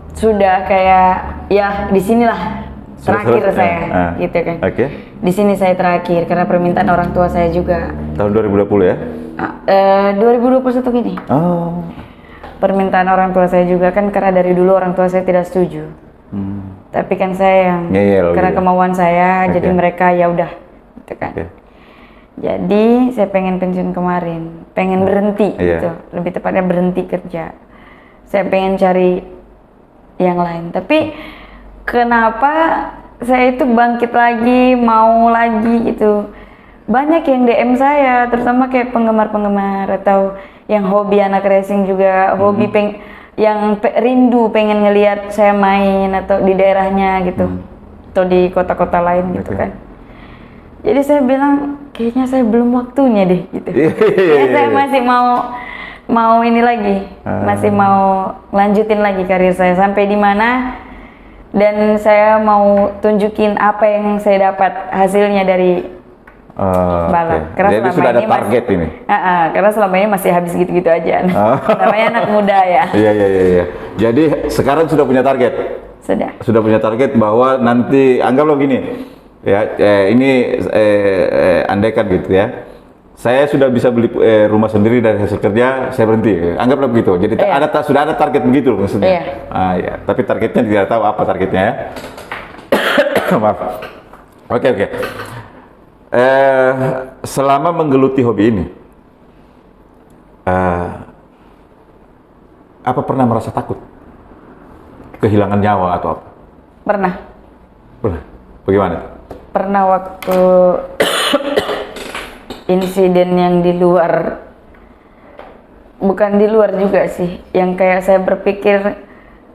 sudah kayak ya di sinilah terakhir saya gitu kan. Di sini saya terakhir karena permintaan orang tua saya juga. Tahun 2020 ya? 2021 gini. Permintaan orang tua saya juga kan karena dari dulu orang tua saya tidak setuju. Tapi kan saya yang karena kemauan saya jadi mereka ya udah gitu kan. Jadi saya pengen pensiun kemarin, pengen berhenti gitu. Lebih tepatnya berhenti kerja. Saya pengen cari yang lain, tapi kenapa saya itu bangkit lagi, mau lagi gitu. Banyak yang DM saya, terutama kayak penggemar-penggemar atau yang hobi anak racing juga, hobi rindu pengen ngelihat saya main atau di daerahnya gitu, atau di kota-kota lain gitu kan. Jadi saya bilang kayaknya saya belum waktunya deh gitu. Saya masih mau ini lagi, masih mau lanjutin lagi karir saya sampai di mana, dan saya mau tunjukin apa yang saya dapat hasilnya dari balap. Karena jadi sudah ada target ini. Karena selama ini masih habis gitu-gitu aja. Namanya anak muda ya. Iya. Jadi sekarang sudah punya target. Sudah punya target bahwa nanti anggaplah gini, ya ini andaikan gitu ya. Saya sudah bisa beli rumah sendiri dari hasil kerja, saya berhenti. Anggaplah begitu. Jadi sudah ada target begitu maksudnya. Ya. Tapi targetnya tidak tahu apa targetnya ya. Maaf. Oke. Selama menggeluti hobi ini, apa pernah merasa takut? Kehilangan nyawa atau apa? Pernah. Bagaimana? Pernah waktu insiden yang di luar, bukan di luar juga sih, yang kayak saya berpikir,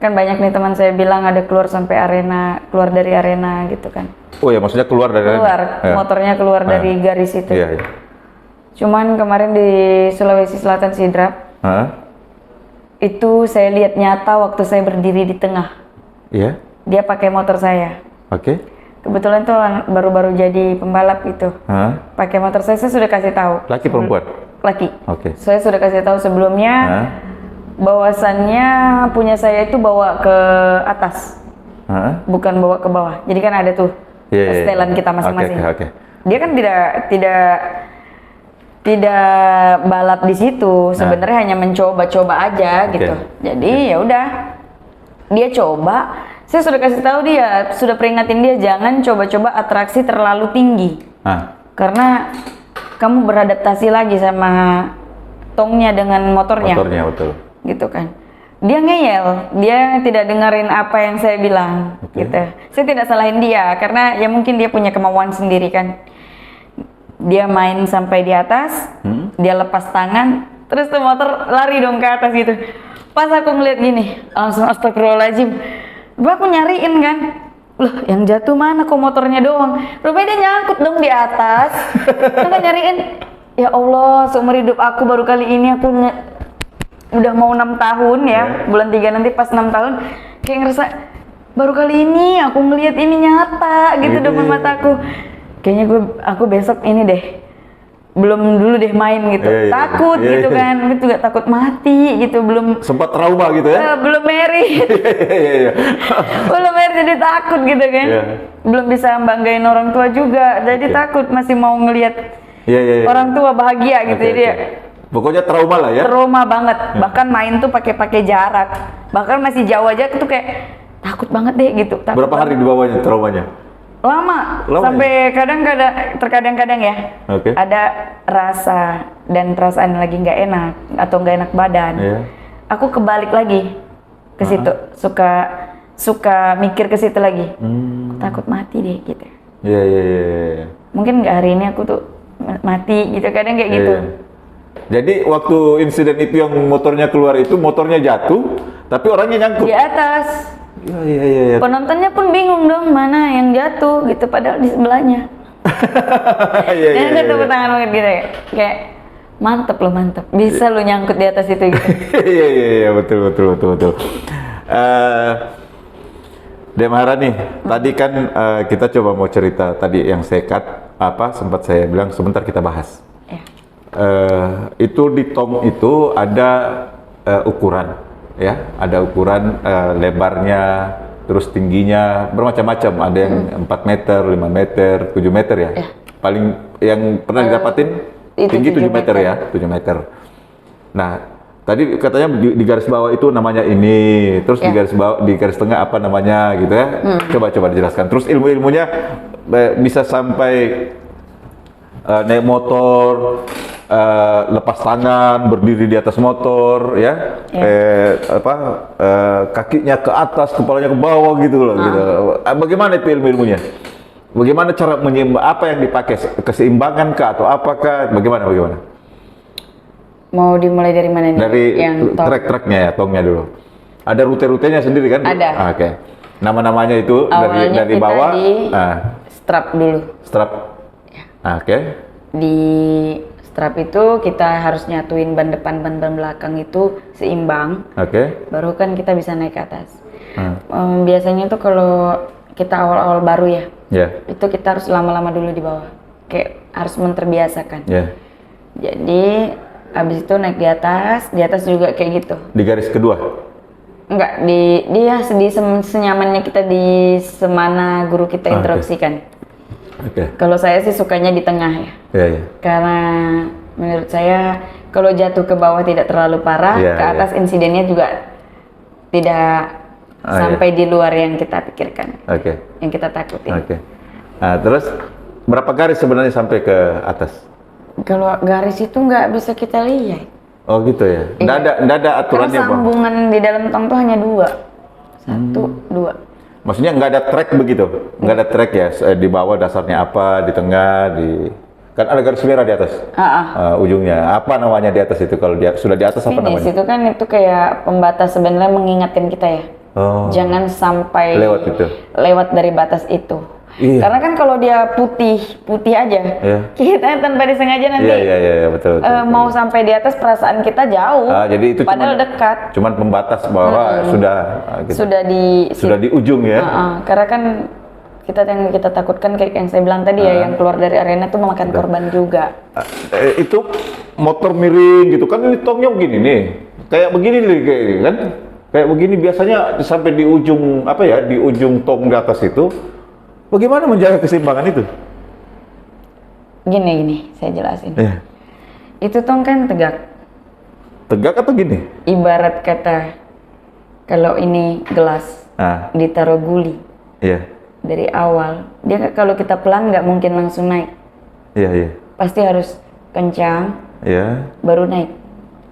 kan banyak nih teman saya bilang ada keluar sampai arena, keluar dari arena gitu kan. Oh ya, maksudnya keluar dari arena? Motornya keluar dari garis itu. Iya. Cuman kemarin di Sulawesi Selatan Sidrap, itu saya lihat nyata waktu saya berdiri di tengah. Iya. Dia pakai motor saya. Kebetulan tuh baru-baru jadi pembalap gitu. Pakai motor saya sudah kasih tahu. Laki perempuan? Laki. Saya sudah kasih tahu sebelumnya bahwasannya punya saya itu bawa ke atas, bukan bawa ke bawah. Jadi kan ada tuh setelan kita masing-masing. Dia kan tidak balap di situ. Sebenarnya hanya mencoba-coba aja gitu. Jadi ya udah, dia coba. Saya sudah kasih tahu dia, sudah peringatin dia jangan coba-coba atraksi terlalu tinggi. Karena kamu beradaptasi lagi sama tongnya dengan motornya. Betul. Gitu kan. Dia ngeyel, dia tidak dengerin apa yang saya bilang gitu. Saya tidak salahin dia karena ya mungkin dia punya kemauan sendiri kan. Dia main sampai di atas, dia lepas tangan, terus tuh motor lari dong ke atas gitu. Pas aku ngeliat gini, langsung astagfirullahaladzim. Aku nyariin kan, loh yang jatuh mana kok motornya doang. Rupanya dia nyangkut dong di atas. Aku nyariin, ya Allah seumur hidup aku baru kali ini aku udah mau 6 tahun ya, bulan 3 nanti pas 6 tahun, kayak ngerasa baru kali ini aku ngelihat ini nyata gitu depan mataku. Kayaknya aku besok ini deh, belum dulu deh main gitu, takut gitu kan, itu juga takut mati gitu, belum sempat trauma gitu ya? Belum married, belum married jadi takut gitu kan, belum bisa banggain orang tua juga, jadi takut masih mau ngelihat orang tua bahagia gitu, jadi pokoknya trauma lah ya? Trauma banget, bahkan main tuh pakai jarak, bahkan masih jauh aja tuh kayak takut banget deh gitu. Berapa hari di bawahnya traumanya? Lama sampai terkadang-kadang ya, ada rasa dan perasaan lagi nggak enak atau nggak enak badan, aku kebalik lagi ke situ, suka mikir ke situ lagi, takut mati deh gitu. Mungkin nggak hari ini aku tuh mati gitu, kadang kayak gitu. Jadi waktu insiden itu yang motornya keluar itu, motornya jatuh tapi orangnya nyangkut di atas. Penontonnya pun bingung dong, mana yang jatuh gitu, padahal di sebelahnya. Dan ada tepuk tangan banget gitu ya, kayak mantep lo, mantep, bisa lo nyangkut di atas itu gitu. Iya betul. Dek Maharani, tadi kan kita coba mau cerita tadi yang sekat sempat saya bilang sebentar kita bahas. Itu di tong itu ada ukuran. Ya, ada ukuran lebarnya, terus tingginya bermacam-macam. Ada yang 4 meter, 5 meter, 7 meter ya. Paling yang pernah didapatin tinggi 7 meter ya, 7 meter. Nah, tadi katanya di garis bawah itu namanya ini, terus di garis tengah apa namanya gitu ya. Coba dijelaskan. Terus ilmu-ilmunya bisa sampai naik motor, lepas tangan, berdiri di atas motor, ya, kakinya ke atas, kepalanya ke bawah gitu loh. Gitu. Bagaimana itu ilmu-ilmunya? Bagaimana cara apa yang dipakai? Keseimbangan kah atau apakah? Bagaimana? Mau dimulai dari mana nih? Dari trek-treknya ya, tongnya dulu. Ada rute-rutenya sendiri kan? Ada. Oke. Nama-namanya itu dari bawah. Strap dulu. Strap. Oke. Di strap itu kita harus nyatuin ban depan, ban belakang itu seimbang. Baru kan kita bisa naik ke atas. Biasanya tuh kalau kita awal-awal baru ya, itu kita harus lama-lama dulu di bawah. Kayak harus menterbiasakan. Jadi habis itu naik di atas juga kayak gitu. Di garis kedua? Enggak, dia senyamannya kita di semana guru kita instruksikan. Kalau saya sih sukanya di tengah ya. Karena menurut saya kalau jatuh ke bawah tidak terlalu parah, ke atas insidennya juga tidak sampai di luar yang kita pikirkan, yang kita takutin. Nah, terus berapa garis sebenarnya sampai ke atas? Kalau garis itu nggak bisa kita lihat. Oh gitu ya? Nggak ada aturannya? Karena sambungan di dalam tong tuh hanya 2. 1, 2. Maksudnya nggak ada track begitu? Nggak ada track ya? Di bawah dasarnya apa? Di tengah? Kan ada garis merah di atas? Ujungnya. Apa namanya di atas itu? Kalau sudah di atas apa namanya? Itu kan itu kayak pembatas sebenarnya, mengingatkan kita ya. Jangan sampai lewat dari batas itu. Karena kan kalau dia putih aja, kita tanpa disengaja nanti betul. Mau sampai di atas perasaan kita jauh. Jadi itu padahal dekat. Cuman pembatas bahwa sudah di ujung ya. Karena kan kita takutkan kayak yang saya bilang tadi ya, yang keluar dari arena itu memakan korban juga. Itu motor miring gitu kan, ini tongnya begini nih, kayak begini nih kan, kayak begini biasanya sampai di ujung di ujung tong di atas itu. Bagaimana menjaga keseimbangan itu? Gini, saya jelasin. Itu tong kan tegak. Tegak atau gini? Ibarat kata, kalau ini gelas, ditaruh guli. Dari awal, dia kalau kita pelan nggak mungkin langsung naik. Pasti harus kencang, baru naik.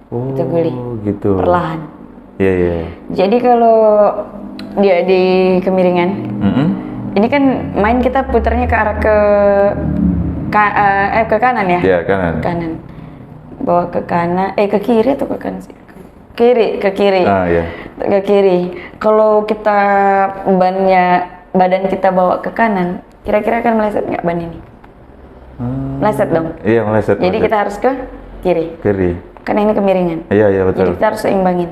Itu guli. Gitu. Perlahan. Jadi kalau dia di kemiringan, ini kan main kita putarnya ke arah ke kanan ya? Kanan. Bawa ke kanan, ke kiri atau ke kanan sih? Ke kiri. Ke kiri. Kalau kita badan kita bawa ke kanan, kira-kira akan meleset nggak ban ini? Meleset dong. Meleset. Jadi kita harus ke kiri. kan ini kemiringan. Iya betul. Jadi kita harus seimbangin.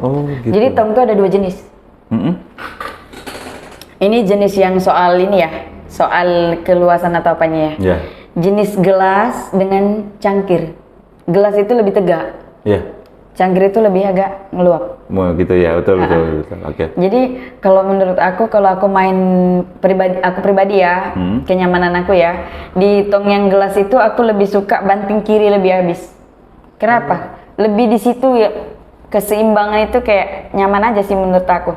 Oh gitu. Jadi tong itu ada 2 jenis. Ini jenis yang soal ini ya, soal keluasan atau apanya ya. Jenis gelas dengan cangkir. Gelas itu lebih tegak. Cangkir itu lebih agak ngeluap. Gitu ya, betul. Oke. Jadi kalau menurut aku, kalau aku main pribadi ya, kenyamanan aku ya, di tong yang gelas itu aku lebih suka banting kiri lebih habis. Kenapa? Lebih di situ ya, keseimbangan itu kayak nyaman aja sih menurut aku.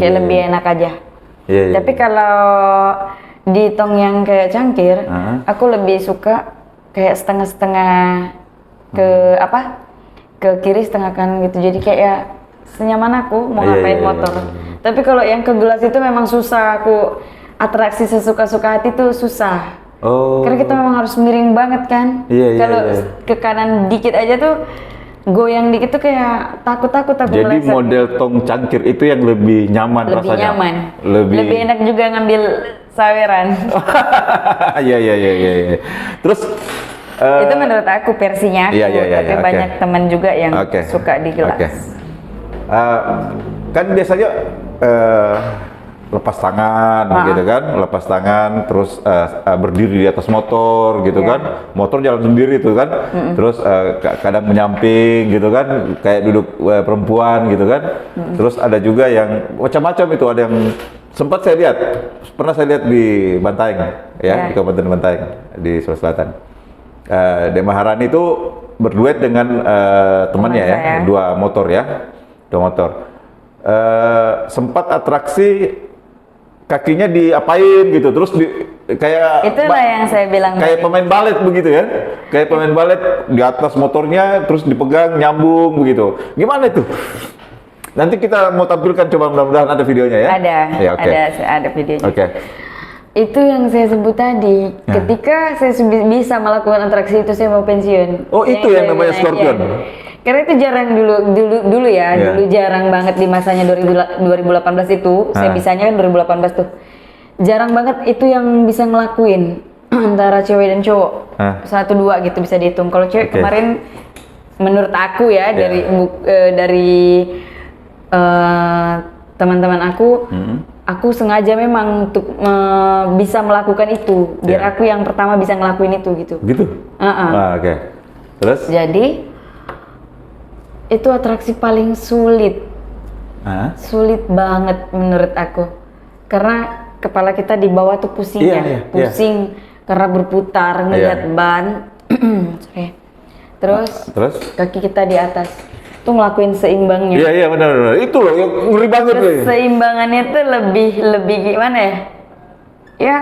Kayak lebih enak aja. Tapi kalau di tong yang kayak cangkir, aku lebih suka kayak setengah-setengah ke kiri setengah kanan gitu. Jadi kayak ya senyaman aku mau ngapain motor. Tapi kalau yang ke gelas itu memang susah, aku atraksi sesuka-suka hati tuh susah. Karena kita memang harus miring banget kan. Kalau ke kanan dikit aja tuh goyang dikit tuh kayak takut. Jadi meleset. Model tong cangkir itu yang lebih nyaman rasanya. Lebih nyaman. Lebih enak juga ngambil saweran. Iya. Terus itu menurut aku versinya aku, tapi banyak teman juga yang suka di gelas. Kan biasanya lepas tangan gitu kan, lepas tangan terus berdiri di atas motor gitu kan, motor jalan sendiri tuh kan, terus kadang menyamping gitu kan, kayak duduk perempuan gitu kan, terus ada juga yang macam-macam itu, ada yang sempat pernah saya lihat di Bantaeng ya, di Kabupaten Bantaeng di Sulawesi Selatan. Dek Maharani itu berduet dengan temannya ya, 2 motor. Sempat atraksi kakinya diapain gitu, terus kayak itulah yang saya bilang kayak pemain balet begitu ya, kayak pemain balet di atas motornya terus dipegang nyambung begitu. Gimana itu? Nanti kita mau tampilkan, coba mudah-mudahan ada videonya ya. Ada videonya. Itu yang saya sebut tadi. Ketika saya bisa melakukan atraksi itu, saya mau pensiun. Itu yang namanya Scorpion. Karena itu jarang dulu ya, dulu jarang banget di masanya 2018 itu. Saya bisanya kan 2018 tuh. Jarang banget itu yang bisa ngelakuin antara cewek dan cowok. 1-2 gitu bisa dihitung. Kalau cewek kemarin menurut aku ya dari teman-teman aku sengaja memang untuk bisa melakukan itu biar aku yang pertama bisa ngelakuin itu gitu. Terus? Jadi itu atraksi paling sulit. Sulit banget menurut aku. Karena kepala kita di bawah tuh pusing pusing karena berputar ngelihat ban. Terus kaki kita di atas. Tuh ngelakuin seimbangnya. Iya benar. Itu loh yang ngeri banget loh. Keseimbangannya tuh lebih gimana ya? Ya,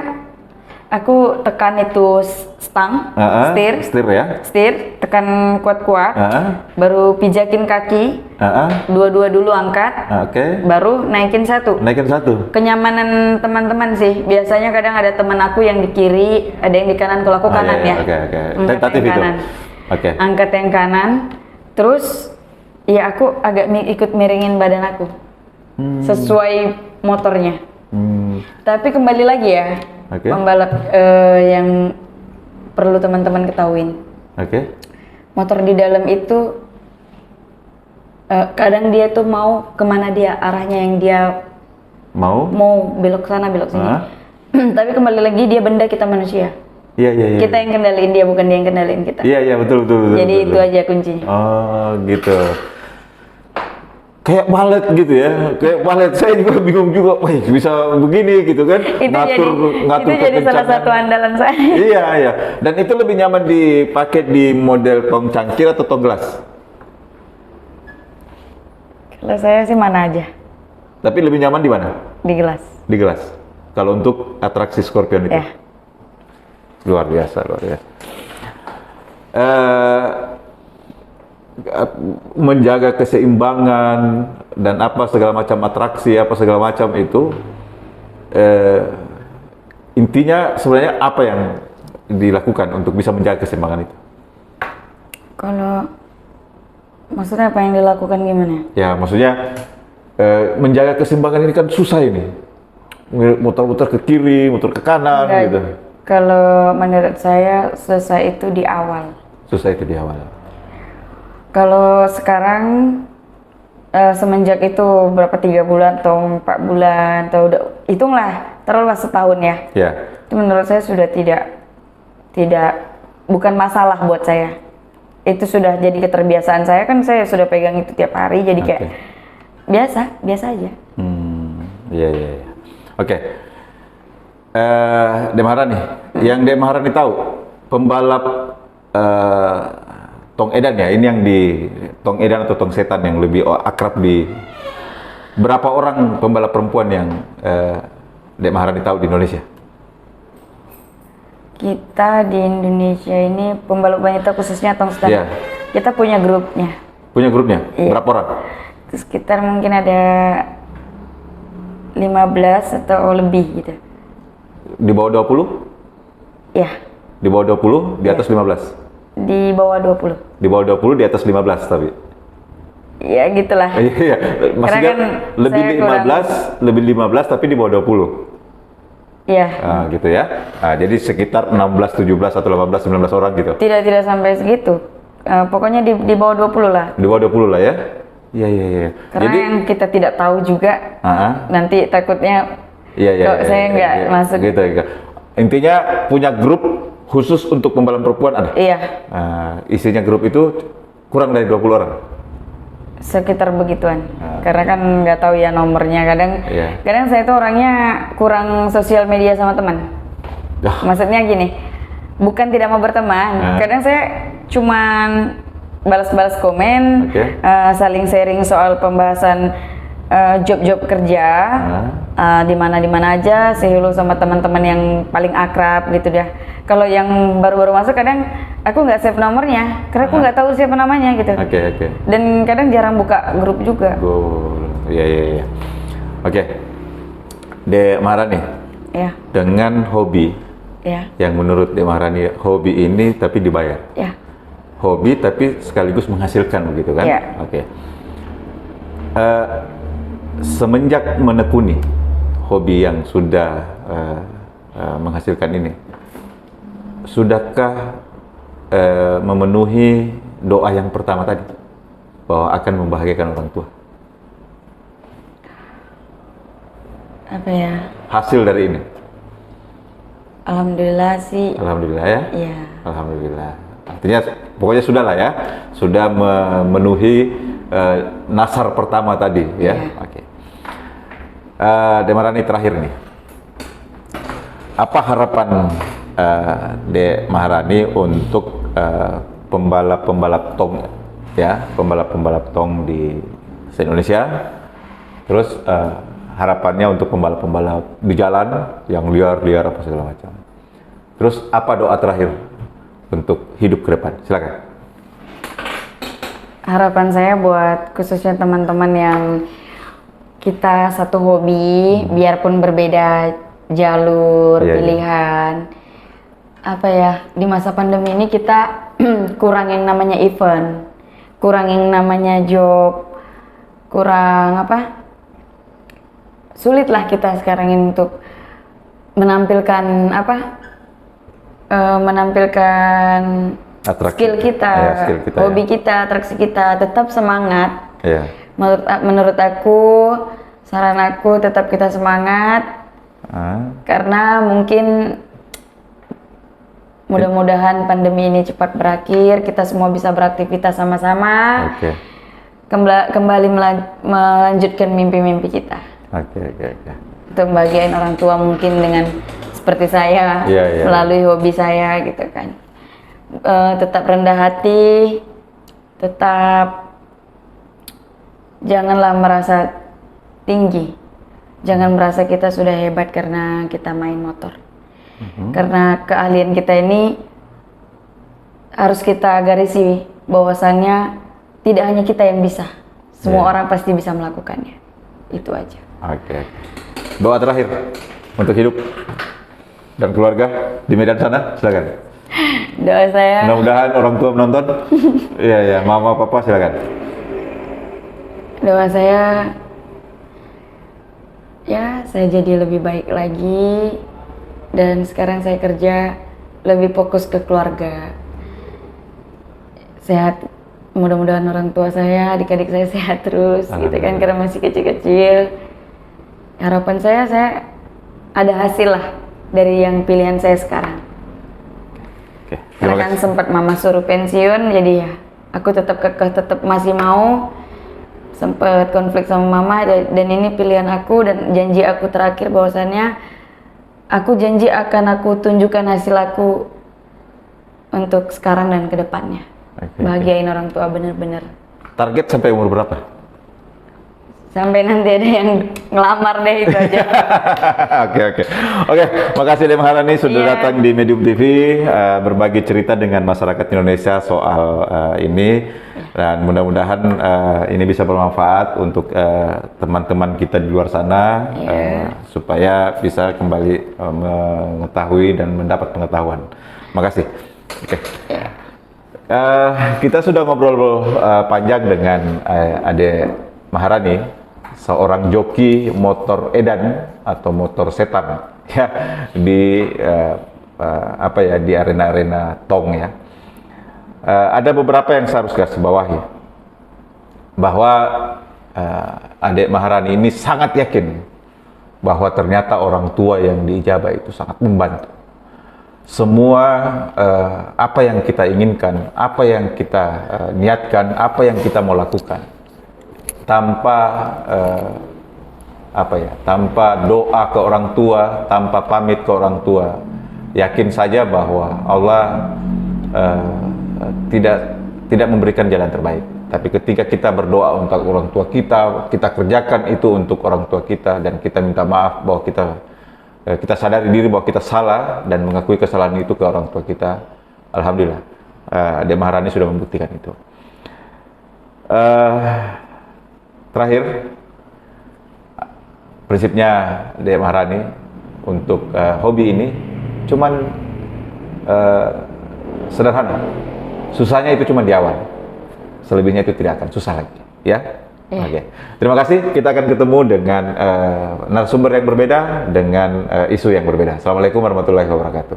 aku tekan itu stang, setir, tekan kuat-kuat, baru pijakin kaki, dua-dua dulu angkat, baru naikin satu. Kenyamanan teman-teman sih, biasanya kadang ada teman aku yang di kiri, ada yang di kanan, kalau aku kanan ya. Tentatif itu. Angkat yang kanan, terus ya aku agak ikut miringin badan aku, sesuai motornya. Tapi kembali lagi ya. Pembalap yang perlu teman-teman ketahuin. Motor di dalam itu kadang dia tuh mau kemana dia arahnya, yang dia mau belok sana belok sini. Tapi kembali lagi dia benda, kita manusia. Kita yang kendaliin dia, bukan dia yang kendaliin kita. Betul. Jadi itu aja kuncinya. Oh gitu. Kayak balet gitu ya, kayak balet. Saya juga bingung juga, bisa begini gitu kan, ngatur itu jadi salah satu andalan saya. Iya. Dan itu lebih nyaman dipakai di model tong cangkir atau tong gelas? Kalau saya sih mana aja. Tapi lebih nyaman di mana? Di gelas. Di gelas. Kalau untuk atraksi Scorpion itu? Luar biasa. Menjaga keseimbangan dan apa segala macam atraksi, apa segala macam itu, intinya sebenarnya apa yang dilakukan untuk bisa menjaga keseimbangan itu? Kalau maksudnya apa yang dilakukan gimana? Ya maksudnya menjaga keseimbangan ini kan susah ini, muter-muter ke kiri, muter ke kanan gitu. Kalau menurut saya susah itu di awal. Kalau sekarang semenjak itu berapa 3 bulan atau 4 bulan atau udah hitunglah taruhlah setahun ya. Yeah. Itu menurut saya sudah tidak bukan masalah buat saya. Itu sudah jadi keterbiasaan saya, kan saya sudah pegang itu tiap hari, jadi kayak biasa aja. Iya. Oke. De Maharani, yang De Maharani tahu pembalap Tong Edan ya, ini yang di Tong Edan atau Tong Setan yang lebih akrab di berapa orang pembalap perempuan yang De Maharani tahu di Indonesia? Kita di Indonesia ini pembalap wanita khususnya Tong Setan. Kita punya grupnya. Punya grupnya? Berapa orang? Sekitar mungkin ada 15 atau lebih gitu. Di bawah 20? Iya. Di bawah 20, di atas 15? Di bawah 20. Di bawah 20, di atas 15 tapi? Ya gitulah. Iya, maksudnya kan lebih 15 tapi di bawah 20? Iya. Nah, gitu ya. Nah, jadi sekitar 16, 17, atau 18, 19 orang gitu? Tidak sampai segitu. Pokoknya di bawah 20 lah. Di bawah 20 lah ya? Iya. Karena jadi, yang kita tidak tahu juga, nanti takutnya saya nggak masuk. Gitu. Intinya punya grup khusus untuk pembalap perempuan ada? Iya. Isinya grup itu kurang dari 20 orang? Sekitar begituan. Karena kan nggak tahu ya nomornya. Kadang saya itu orangnya kurang sosial media sama teman. Maksudnya gini, bukan tidak mau berteman. Kadang saya cuman balas-balas komen, saling sharing soal pembahasan job-job kerja, di mana aja, sehulu sama teman-teman yang paling akrab gitu dah. Kalau yang baru-baru masuk kadang aku nggak save nomornya, karena aku nggak tahu siapa namanya gitu. Oke. Dan kadang jarang buka grup juga. Iya. Oke. De Maharani. Ya. Dengan hobi. Ya. Yang menurut De Maharani hobi ini tapi dibayar. Ya. Hobi tapi sekaligus menghasilkan begitu kan? Ya. Oke. Semenjak menekuni hobi yang sudah menghasilkan ini, sudahkah memenuhi doa yang pertama tadi bahwa akan membahagiakan orang tua? Apa ya? Hasil dari ini? Alhamdulillah sih. Alhamdulillah ya? Iya. Alhamdulillah. Artinya pokoknya sudah lah ya, sudah memenuhi nasar pertama tadi ya. Oke. De Maharani terakhir nih, apa harapan De Maharani untuk pembalap-pembalap tong ya, pembalap-pembalap tong di se-Indonesia, terus harapannya untuk pembalap-pembalap di jalan yang liar apa segala macam, terus apa doa terakhir untuk hidup ke depan? Silakan. Harapan saya buat khususnya teman-teman yang kita satu hobi, biarpun berbeda jalur, pilihan, apa ya, di masa pandemi ini kita kurangin namanya event, kurangin namanya job, sulit lah kita sekarang ini untuk menampilkan skill kita, hobi kita, atraksi kita, tetap semangat. Menurut aku, saran aku tetap kita semangat, karena mungkin mudah-mudahan pandemi ini cepat berakhir, kita semua bisa beraktivitas sama-sama, kembali melanjutkan mimpi-mimpi kita. Untuk membahagiain orang tua mungkin dengan seperti saya, melalui hobi saya gitu kan. Tetap rendah hati, tetap janganlah merasa tinggi, jangan merasa kita sudah hebat karena kita main motor. Karena keahlian kita ini harus kita garisi bahwasannya tidak hanya kita yang bisa, semua orang pasti bisa melakukannya. Itu aja. Doa terakhir untuk hidup dan keluarga di Medan sana, silakan. Doa saya, mudah-mudahan orang tua menonton. Iya, mama, papa, silakan. Doa saya, ya saya jadi lebih baik lagi, dan sekarang saya kerja lebih fokus ke keluarga, sehat mudah-mudahan orang tua saya, adik-adik saya sehat terus gitu kan, karena masih kecil-kecil. Harapan saya ada hasil lah dari yang pilihan saya sekarang. Karena kan sempat mama suruh pensiun, jadi ya aku tetap kekeh, tetap masih mau. Sempat konflik sama mama, dan ini pilihan aku dan janji aku terakhir bahwasannya aku janji akan aku tunjukkan hasil aku untuk sekarang dan kedepannya. Bahagiain orang tua bener-bener. Target sampai umur berapa? Sampai nanti ada yang ngelamar deh, itu aja. Oke, makasih Dek Maharani sudah datang di Medium TV, berbagi cerita dengan masyarakat Indonesia soal ini, dan mudah-mudahan ini bisa bermanfaat untuk teman-teman kita di luar sana, supaya bisa kembali mengetahui dan mendapat pengetahuan. Makasih. Kita sudah ngobrol panjang dengan Ade Maharani, seorang joki motor edan atau motor setan ya di di arena-arena tong ya. Ada beberapa yang saya harus garis bawahi, bahwa Adik Maharani ini sangat yakin bahwa ternyata orang tua yang diijabah itu sangat membantu. Semua apa yang kita inginkan, apa yang kita niatkan, apa yang kita mau lakukan, tanpa tanpa doa ke orang tua, tanpa pamit ke orang tua, yakin saja bahwa Allah tidak memberikan jalan terbaik. Tapi ketika kita berdoa untuk orang tua kita kerjakan itu untuk orang tua kita, dan kita minta maaf bahwa kita sadari diri bahwa kita salah dan mengakui kesalahan itu ke orang tua kita. Alhamdulillah, Adik Maharani sudah membuktikan itu. Terakhir, prinsipnya Adik Maharani untuk hobi ini cuman sederhana. Susahnya itu cuma di awal, selebihnya itu tidak akan susah lagi, ya. Oke. Terima kasih. Kita akan ketemu dengan narasumber yang berbeda, dengan isu yang berbeda. Assalamualaikum warahmatullahi wabarakatuh.